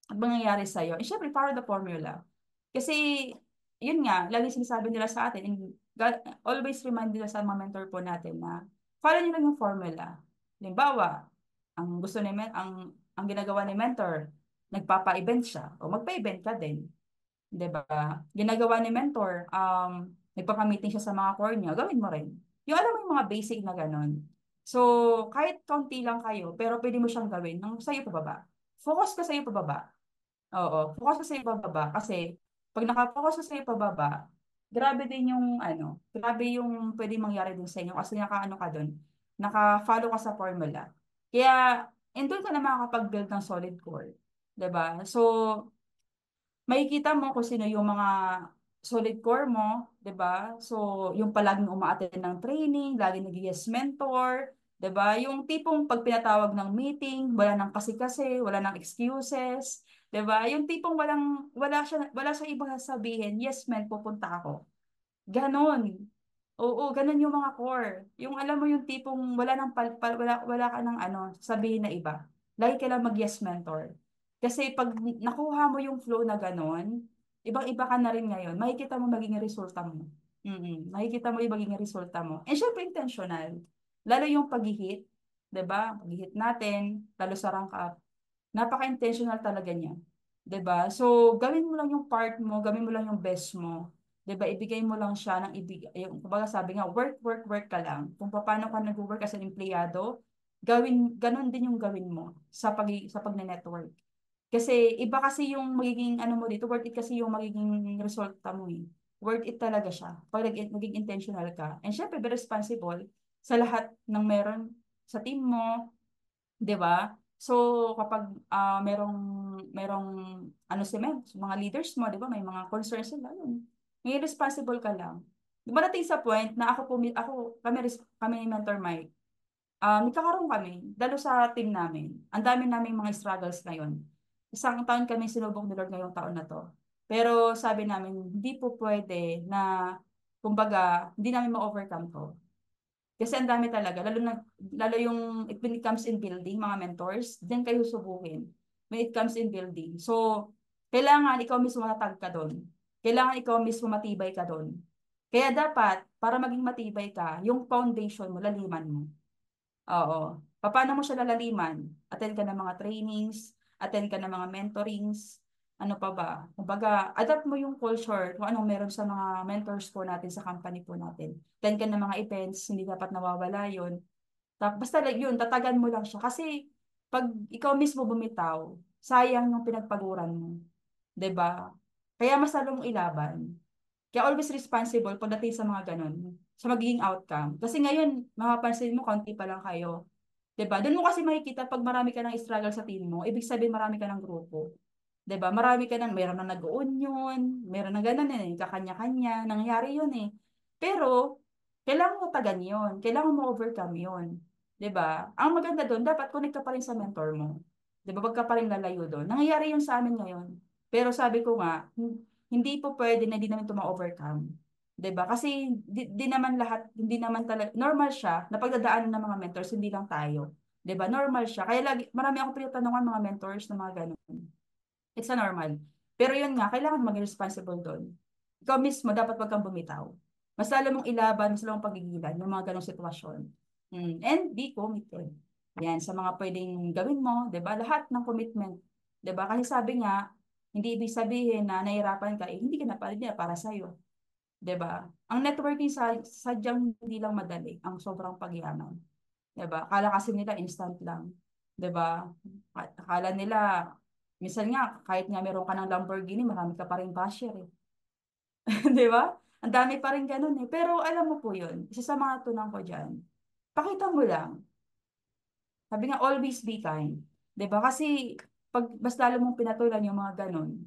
at mangyayari sa'yo. And syempre, follow the formula. Kasi, yun nga, lagi sinasabi nila sa atin, and always remind nila sa mga mentor po natin na follow nyo lang yung formula. Halimbawa, ang ginagawa ni mentor, nagpapa-event siya, o magpa-event ka din. 'Di ba? Ginagawa ni mentor, nagpapa-meeting siya sa mga core niya, gawin mo rin. Yung alam mo yung mga basic na ganun. So, kahit konti lang kayo, pero pwede mo siyang gawin ng sa'yo pababa. Focus ka sa'yo pababa. Oo, focus ka sa ibababa kasi pag naka-focus ka sa ibababa, grabe yung pwedeng mangyari din sa inyo kasi naka-ano ka doon, naka-follow ka sa formula. Kaya, doon ka na makakapag-build ng solid core. 'Di ba? So, makikita mo kung sino yung mga solid core mo, 'di ba? So, yung palaging uma-attend ng training, laging nag-yes mentor, 'di ba? Yung tipong pag pinatawag ng meeting, wala nang kasi-kasi, wala nang excuses, 'di ba? Yung tipong wala siya ibang sasabihin, yes men, pupunta ako. Ganon. Oo, ganon yung mga core. Yung alam mo yung tipong wala ka ng sabihin na iba. Lagi ka lang mag-yes mentor. Kasi pag nakuha mo yung flow na ganon, ibang-iba ka na rin ngayon, makikita mo magiging resulta mo. Makikita mo yung magiging resulta mo. And syempre, intentional. Lalo yung pag-hit, 'di ba? Pag-hit natin, lalo sa rank up, napaka-intentional talaga niya. 'Di ba? So, gawin mo lang yung part mo, gawin mo lang yung best mo. 'Di ba? Ibigay mo lang siya yung kumbaga sabi nga, work, work, work ka lang. Kung paano ka nag-work as an empleyado, ganun din yung gawin mo sa pagne-network. Kasi iba kasi yung magiging ano mo dito, worth it kasi yung magiging resulta mo eh. Worth it talaga siya. Pag naging intentional ka. And syempre, be responsible sa lahat ng meron sa team mo, 'di ba? So, kapag merong ano si mga leaders mo, 'di ba? May mga concerns sila, yun. May responsible ka lang. Dumarating sa point na kami ni Mentor Mike, nagkakaroon kami, lalo sa team namin. Ang dami naming mga struggles ngayon. Isang taon kami sinubok ni Lord ngayong taon na to. Pero sabi namin, hindi po pwede na, kumbaga, hindi namin ma-overcome to. Kasi ang dami talaga, lalo yung when it comes in building, mga mentors, diyan kayo subukin. When it comes in building. So, kailangan ikaw mismo matatag ka doon. Kailangan ikaw mismo matibay ka doon. Kaya dapat, para maging matibay ka, yung foundation mo, laliman mo. Oo. Paano mo siya lalaliman? Attend ka ng mga trainings, attend ka ng mga mentorings, ano pa ba? Kumbaga, adapt mo yung culture kung anong meron sa mga mentors po natin sa company po natin. Attend ka ng mga events, hindi dapat nawawala yun. Basta like yun, tatagan mo lang siya. Kasi pag ikaw mismo bumitaw, sayang yung pinagpaguran mo. 'Di ba? Kaya mas lalo mong ilaban. Kaya always responsible pagdating sa mga ganun, sa magiging outcome. Kasi ngayon, mapapansin mo, konti pa lang kayo. 'Di ba? Doon mo kasi makikita pag marami ka ng struggle sa team mo, ibig sabihin marami ka ng grupo. 'Di ba? Marami ka ng, meron na nag-union, meron na ganun eh, kakanya-kanya, nangyayari yun eh. Pero, kailangan mo tagan yun, kailangan mo overcome yun. 'Di ba? Ang maganda doon, dapat connect ka pa rin sa mentor mo. 'Di ba? Wag ka pa rin lalayo doon. Nangyayari yun sa amin ngayon. Pero sabi ko nga, hindi po pwede na hindi namin ito ma-overcome. 'Di ba? Kasi di naman lahat, hindi naman talaga, normal siya na pagdadaanan ng mga mentors, hindi lang tayo. 'Di ba? Normal siya. Kaya lagi, marami akong pinatanungan mga mentors na mga ganun. It's a normal. Pero yun nga, kailangan maging responsible doon. Ikaw mismo, dapat wag kang bumitaw. Mas lalo mong ilaban, mas lalo mong pagigilan yung mga ganong sitwasyon. And be committed. Yan, sa mga pwedeng gawin mo, 'di ba? Lahat ng commitment, 'di ba? Kasi sabi nga, hindi ibig sabihin na nahirapan ka, eh, hindi ka na para sa'yo. 'Di ba? Ang networking sadyang hindi lang madali, ang sobrang pagyaman. 'Di ba? Akala kasi nila instant lang. 'Di ba? Akala nila, minsan nga, kahit nga meron ka ng Lamborghini, marami ka pa rin basher eh. 'Di ba? Ang dami pa rin ganun eh. Pero alam mo po yun, isa sa mga tunang ko dyan, pakita mo lang. Sabi nga, always be kind. 'Di ba? Kasi, pag mas lalo mong pinatulan yung mga ganun,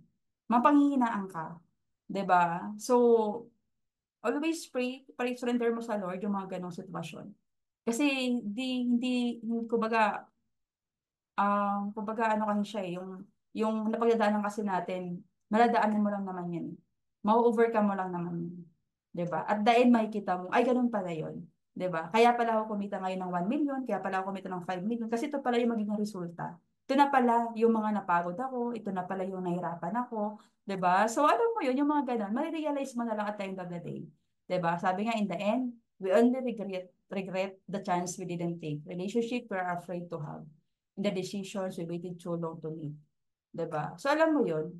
mapanghihinaan ka. 'Di ba? So, always pray, surrender mo sa Lord yung mga ganong sitwasyon. Kasi, kumbaga, kumbaga ano kasi siya eh, yung napagdadaanan kasi natin, maladaanan mo lang naman yan. Ma-overcome mo lang naman yun. 'Di ba? At the end, makikita mo, ay, ganun pala yun. 'Di ba? Kaya pala ako kumita ngayon ng 1 million, kaya pala ako kumita ng 5 million, kasi ito pala yung magiging resulta. Ito na pala yung mga napagod ako, ito na pala yung nahirapan ako, 'di ba? So, alam mo yun, yung mga ganun, marirealize mo na lang at the end of the day. 'Di ba? Sabi nga, in the end, we only regret the chance we didn't take. Relationship we're afraid to have, in the decisions we waited too long to make. 'Di ba? So alam mo 'yun.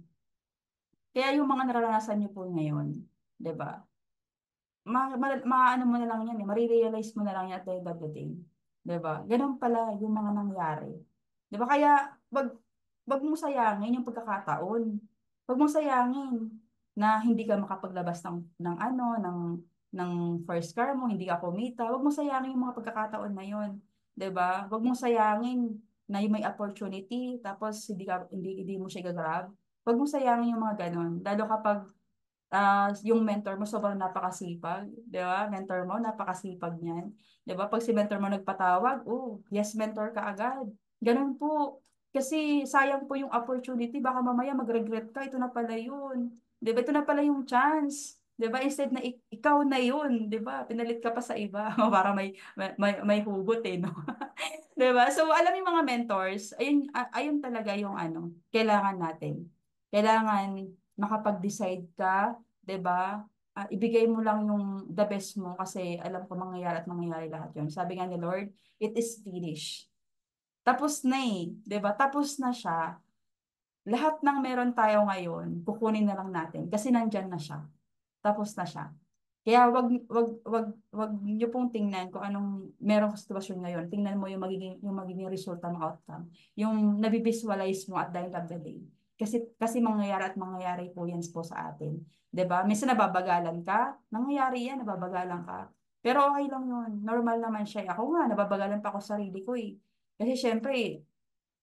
Kaya yung mga nararanasan niyo po ngayon, 'di ba? Maano mo na lang yan eh, marirealize mo na lang yan at the end of the day. 'Di ba? Ganun pala yung mga nangyari. 'Di ba? Kaya wag mong sayangin yung pagkakataon. Wag mong sayangin na hindi ka makapaglabas ng ano, ng first car mo, hindi ka kumita. Wag mong sayangin yung mga pagkakataon na yun. 'Di ba? Wag mong sayangin na yung may opportunity tapos hindi mo siya gagrab. Wag mong sayangin yung mga ganun. Lalo kapag yung mentor mo sobrang napakasipag, 'di ba? Mentor mo napakasipag niyan. 'Di ba? Pag si mentor mo nagpatawag, oh, yes mentor ka agad. Ganun po. Kasi sayang po yung opportunity, baka mamaya mag-regret ka, ito na pala yun. 'Di ba? Ito na pala yung chance. 'Di ba? Instead na ikaw na yun, 'di ba? Pinalit ka pa sa iba para may hugot eh, no? 'Di ba? So, alam yung mga mentors, ayun talaga yung ano, kailangan natin. Kailangan makapag-decide ka, 'di ba? Ibigay mo lang yung the best mo kasi alam ko mangyayari at mangyayari lahat yun. Sabi nga ni Lord, it is finished. Tapos na eh, 'di ba? Tapos na siya. Lahat ng meron tayo ngayon, kukunin na lang natin kasi nandyan na siya. Tapos na siya. Kaya wag niyo pong tingnan kung anong meron sa sitwasyon ngayon. Tingnan mo yung magiging resulta ng outcome. Yung nabivisualize mo at the end of the day. Kasi mangyayari at mangyayari po yan po sa atin. 'Di ba? Minsan nababagalan ka, nangyayari yan, nababagalan ka. Pero okay lang yun. Normal naman siya. Ako nga, nababagalan pa ako sa sarili ko eh. Kasi syempre,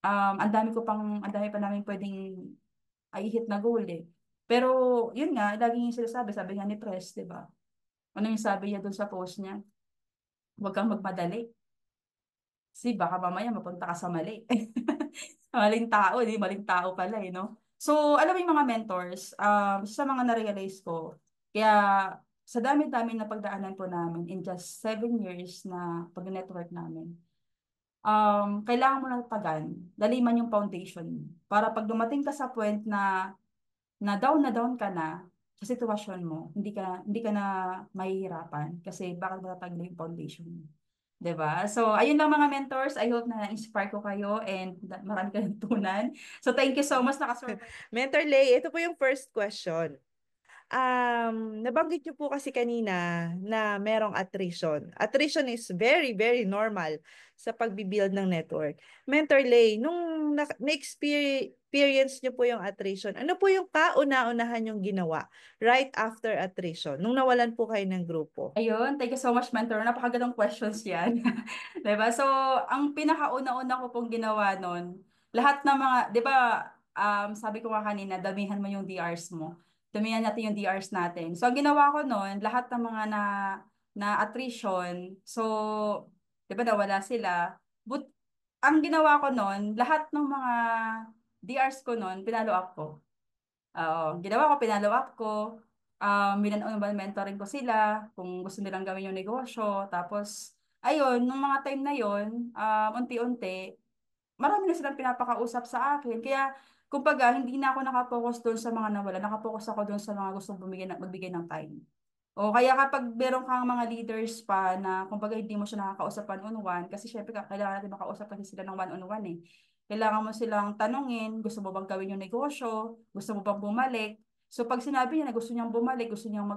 ang dami pa namin pwedeng i-hit na goal eh. Pero, yun nga, laging yung sinasabi, sabi nga ni Press, 'di ba? Ano yung sabi niya dun sa post niya? Huwag kang magmadali. Kasi baka mamaya mapunta ka sa mali. Maling tao, di maling tao pala eh, no? So, alam mo yung mga mentors, sa mga na-realize ko, kaya sa dami-dami na pagdaanan po namin in just 7 years na pag-network namin, kailangan mo ng tagan, daliman yung foundation mo. Para pag dumating ka sa point na down ka na sa sitwasyon mo, hindi ka na mahihirapan kasi baka matatag na yung foundation mo. 'Di ba? So, ayun lang mga mentors. I hope na inspire ko kayo and marami kayong tunan. So, thank you so much nakasurvive. Mentor Lay, ito po yung first question. Nabanggit niyo po kasi kanina na merong attrition. Attrition is very, very normal sa pagbibuild ng network. Mentor Lay, nung na-experience niyo po yung attrition, ano po yung kauna-unahan yung ginawa right after attrition, nung nawalan po kayo ng grupo? Ayun, thank you so much, mentor. Napakagandang questions yan. 'Di ba? So, ang pinakauna-una ko pong ginawa nun, lahat ng mga, 'di ba, sabi ko nga kanina, damihan mo yung DRs mo. Damihan natin yung DRs natin. So, ang ginawa ko nun, lahat ng mga na attrition, so, 'di ba, nawala sila. But, ang ginawa ko nun, lahat ng mga DRs ko nun, pinalo up ko. Ginawa ko, pinalo up ko, minan-on mentoring ko sila kung gusto nilang gawin yung negosyo. Tapos, ayun, nung mga time na yon, unti-unti, marami na silang pinapakausap sa akin. Kaya, kumbaga, hindi na ako nakapokus doon sa mga nawala. Nakapokus ako doon sa mga gustong magbigay ng time. O kaya kapag meron kang mga leaders pa na kumbaga hindi mo siya nakakausap one-on-one, kasi syempre kailangan natin makausap kasi sila ng one-on-one eh. Kailangan mo silang tanungin, gusto mo bang gawin yung negosyo? Gusto mo bang bumalik? So pag sinabi niya na gusto niyang bumalik, gusto niyang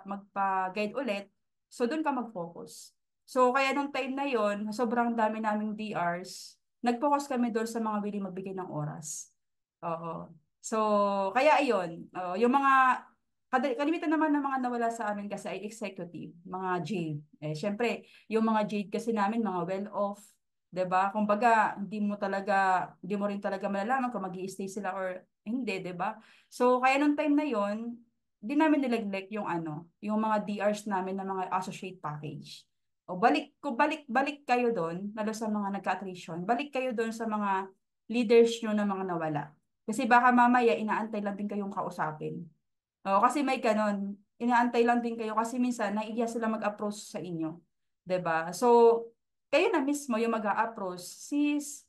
magpa-guide ulit, so doon ka mag-focus. So kaya nung time na yon, sobrang dami naming DRs, nag-focus kami doon sa mga willing magbigay ng oras. Oo. So, kaya ayun, yung mga kalimitan naman ng mga nawala sa amin kasi ay executive, mga Jade. Syempre, yung mga Jade kasi namin, mga well-off, 'di ba? Kumbaga, hindi mo rin talaga malalaman kung mag-i-stay sila or hindi, 'di ba? So, kaya nung time na yon, di namin nilaglek yung yung mga DRs namin na mga associate package. O balik kayo doon, lalo sa mga nagka-attrition, balik kayo doon sa mga leaders nyo na mga nawala. Kasi baka mamaya inaantay lang din kayong kausapin. Oo, kasi may ganon. Inaantay lang din kayo kasi minsan naiiya sila mag-approach sa inyo. 'Di ba? So, kayo na mismo yung mag-a-approach. Sis,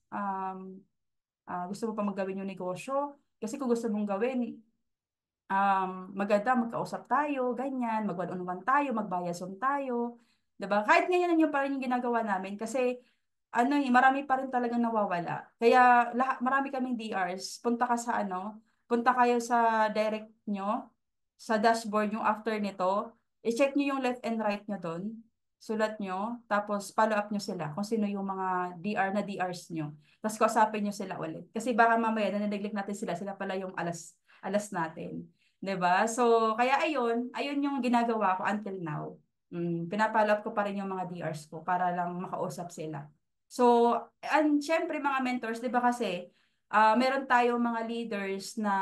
gusto mo pa maggawin yung negosyo? Kasi kung gusto mong gawin, maganda magkausap tayo, ganyan, mag one-on-one tayo, magbayazon tayo. 'Di ba? Kahit ngayon yun pa rin yung ginagawa namin kasi marami pa rin talagang nawawala. Kaya marami kaming DRs. Punta kayo sa direct nyo, sa dashboard yung after nito. I-check nyo yung left and right nyo doon. Sulat nyo, tapos follow up nyo sila kung sino yung mga DR na DRs nyo. Tapos kausapin nyo sila ulit. Kasi baka mamaya, nanineglect natin sila pala yung alas natin. 'Di ba? So, kaya ayun yung ginagawa ko until now. Pinapollow up ko pa rin yung mga DRs ko para lang makausap sila. So, and syempre mga mentors, 'di ba kasi meron tayong mga leaders na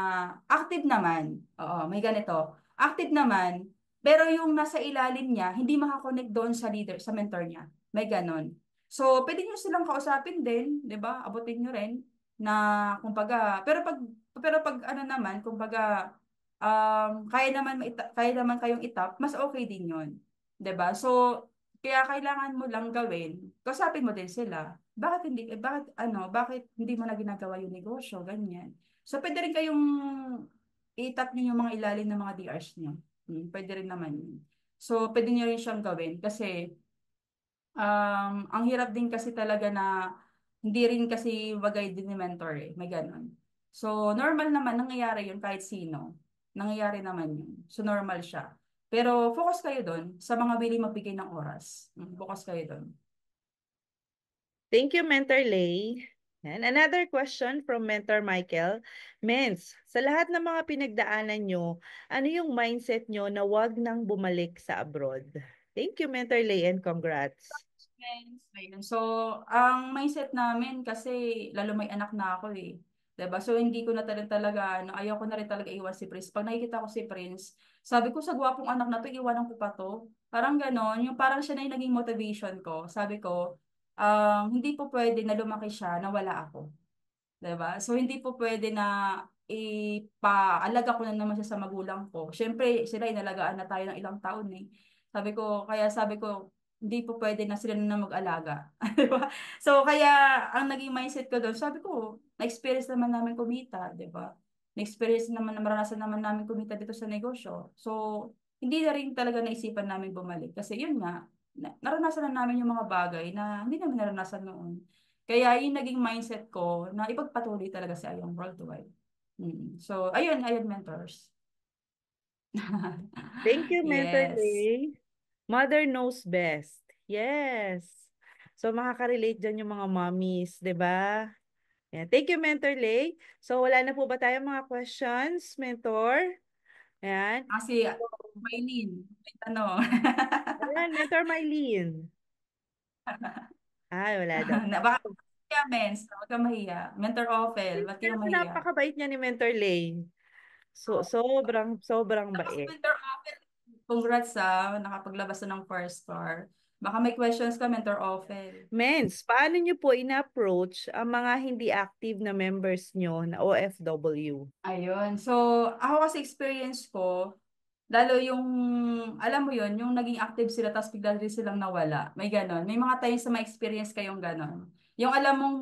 active naman. Oo, may ganito. Active naman, pero yung nasa ilalim niya, hindi makakonect doon sa leader, sa mentor niya. May ganon. So, pwede nyo silang kausapin din, 'di ba? Abutin nyo rin na kumbaga, pero pag ano naman, kumbaga kaya naman kayong itap, mas okay din 'yon. 'Di ba? So, kaya kailangan mo lang gawin, kausapin mo din sila. Bakit hindi mo na ginagawa yung negosyo, ganyan. So, pwede rin kayong itap niyo yung mga ilalim ng mga DRs niyo. Pwede rin naman yun. So, pwede niyo rin siyang gawin kasi ang hirap din kasi talaga na hindi rin kasi bagay din ni mentor eh. May ganun. So, normal naman, nangyayari yun kahit sino. Nangyayari naman yun. So, normal siya. Pero focus kayo doon sa mga willing magbigay ng oras. Focus kayo doon. Thank you, Mentor Lay. And another question from Mentor Michael. Mens, sa lahat ng mga pinagdaanan nyo, ano yung mindset nyo na wag nang bumalik sa abroad? Thank you, Mentor Lay, and congrats. Friends, ayun. So, ang mindset namin kasi lalo may anak na ako eh. 'Di ba? So, hindi ko na talaga, ano, ayaw ko na rin talaga iwan si Prince. Pag nakikita ko si Prince, sabi ko sa gwapong anak na to, iwanan ko pa to. Parang ganon, yung parang siya na yung naging motivation ko. Sabi ko, hindi po pwede na lumaki siya na wala ako. 'Di ba? So hindi po pwede na ipaalaga ko na naman siya sa magulang ko. Siyempre, sila inalagaan na tayo ng ilang taon eh. Sabi ko, hindi po pwede na sila na mag-alaga. 'Di ba? So kaya ang naging mindset ko doon, sabi ko, na-experience naman namin kumita, 'di ba? Na-experience naman, maranasan naman namin kumita dito sa negosyo. So hindi na rin talaga naisipan namin bumalik. Kasi yun nga, naranasan na namin yung mga bagay na hindi namin naranasan noon. Kaya yung naging mindset ko na ipagpatuloy talaga sa Ayong Worldwide. So, ayun, mentors. Thank you, Mentor Yes. Lay. Mother knows best. Yes. So, makaka-relate dyan yung mga mommies, di ba? Yan. Thank you, Mentor Lay. So, wala na po ba tayong mga questions, Mentor? Ayan. Kasi, Maylin, may tanong. Ayan, Mentor Mylene. Ay, wala daw. Baka mahiya, Mens. Huwag kang mahiya. Mentor Ophel, ba't kayo Pero mahiya? napakabait niya ni Mentor Lay. So, sobrang Tapos, bait. Mentor Ophel, congrats nakapaglabas na ng first star. Baka may questions ka, Mentor Ophel. Mens, paano niyo po ina-approach ang mga hindi active na members niyo na OFW? Ayun. So, ako kasi experience ko, lalo yung, alam mo yon yung naging active sila tapos bigla rin silang nawala. May ganon. May mga times na ma-experience kayong ganon. Yung alam mong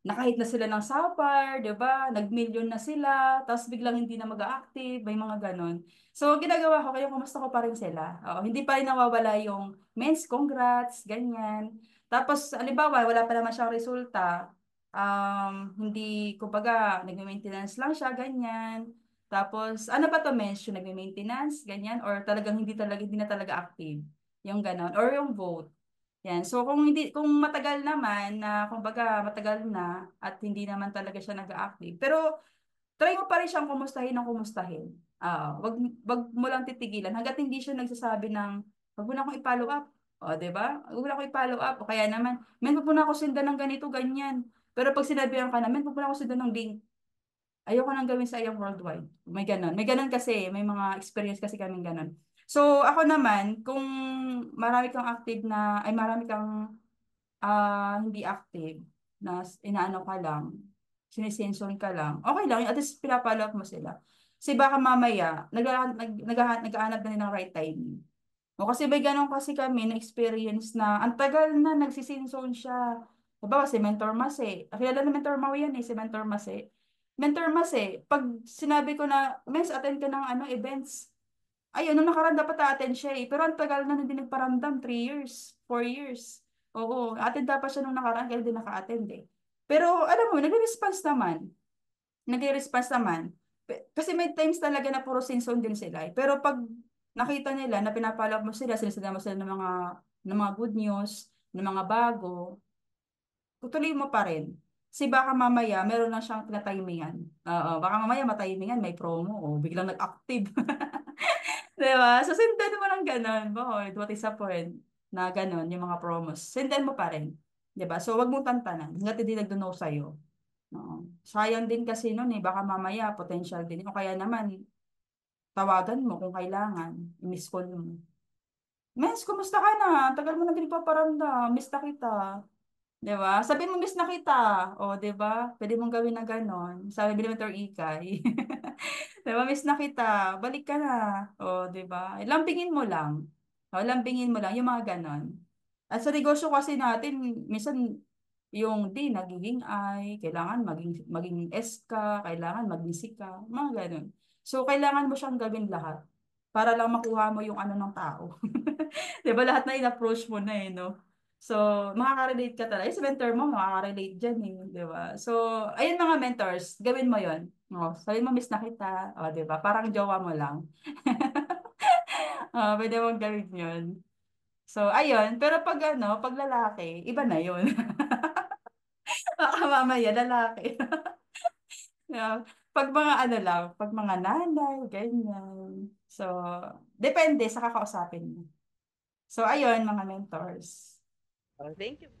nakahit na sila ng sapar, di ba? Nag-million na sila, tapos biglang hindi na mag-active, may mga ganon. So, ginagawa ko, kaya kumusta ko pa rin sila. Oo, hindi pa rin nawawala yung men's congrats, ganyan. Tapos, alimbawa, wala pa naman siyang resulta. Hindi, kumbaga, nag-maintenance lang siya, ganyan. Tapos, ano pa to mention, nagme-maintenance, ganyan, or talagang hindi na talaga active. Yung ganon, or yung vote. Yan. So, kung matagal naman, na, kumbaga, matagal na, at hindi naman talaga siya nag-active. Pero, try mo pa rin siyang kumustahin ng kumustahin. Wag mo lang titigilan hangga't hindi siya nagsasabi ng, wag mo na akong i-follow up. O, di ba? Wag mo na akong i-follow up. O kaya naman, men, wag mo na ako sindan ng ganito, ganyan. Pero pag sinabihan ka na, men, wag mo na ako sindan ng link. Ayoko nang gawin sa iyong worldwide. May ganon. May ganon kasi. May mga experience kasi kaming ganon. So, ako naman, kung marami kang hindi active, na inaano ka lang, sinisenson ka lang, okay lang. At least pinapollow up mo sila. Kasi baka mamaya, nag-aanap na ng right timing. O kasi may ganon kasi kami na experience na ang tagal na nagsisinzone siya. Diba si Mentor Mase, kilala na Mentor Mau yan si Mentor Mase. Mentor Mase, pag sinabi ko na, Mes, attend ka ng events. Ayun, nung nakaraan dapat attend siya eh. Pero ang tagal na hindi nagparamdam, 3 years, 4 years. Oo, attend dapat siya nung nakaraan, kaya hindi naka-attend eh. Pero alam mo, nagre-response naman. Nagre-response naman. Kasi may times talaga na puro sinzone din sila eh. Pero pag nakita nila na pinapalab mo sila, sinasadama mo sila ng mga good news, ng mga bago, tutuloy mo pa rin. Kasi baka mamaya, meron na siyang tinatimingan. Oo, baka mamaya matimingan, may promo, o biglang nag-active. Diba? So, sundan mo lang ganun. Bakit? What is the point? Na ganun, yung mga promos. Sundan mo pa rin. Diba? So, wag mong tantanan. Hanggat hindi nagduno sa'yo. Oo. Sayang din kasi nun eh. Baka mamaya, potential din. O kaya naman, tawagan mo kung kailangan. I-miss call mo. Mens, kumusta ka na? Tagal mo na din paparanda. Miss na kita. Diba? Sabi mo, miss na kita. O, diba? Pwede mong gawin na ganon. Sabi ni Mentor Ikay. Diba, miss na kita. Balik ka na. O, diba? Lambingin mo lang. O, lambingin mo lang. Yung mga ganon. At sa negosyo kasi natin, minsan, yung D, nagiging I, kailangan maging S ka, kailangan maging C ka, mga ganon. So, kailangan mo siyang gawin lahat para lang makuha mo yung ano ng tao. Diba, lahat na in-approach mo na eh, no? So, makaka-relate ka talaga. Si mentor mo, makaka-relate dyan eh, di ba? So, ayun mga mentors, gawin mo yon. Oh, sabi mo, miss na kita. O, di ba? Parang jowa mo lang. Pwede mong gawin yun. So, ayun. Pero pag ano, pag lalaki, iba na yun. Baka mamaya, lalaki. Yeah. Pag mga ano lang, pag mga nanay, ganyan. So, depende sa kakausapin mo. So, ayun, mga mentors. Oh, thank you.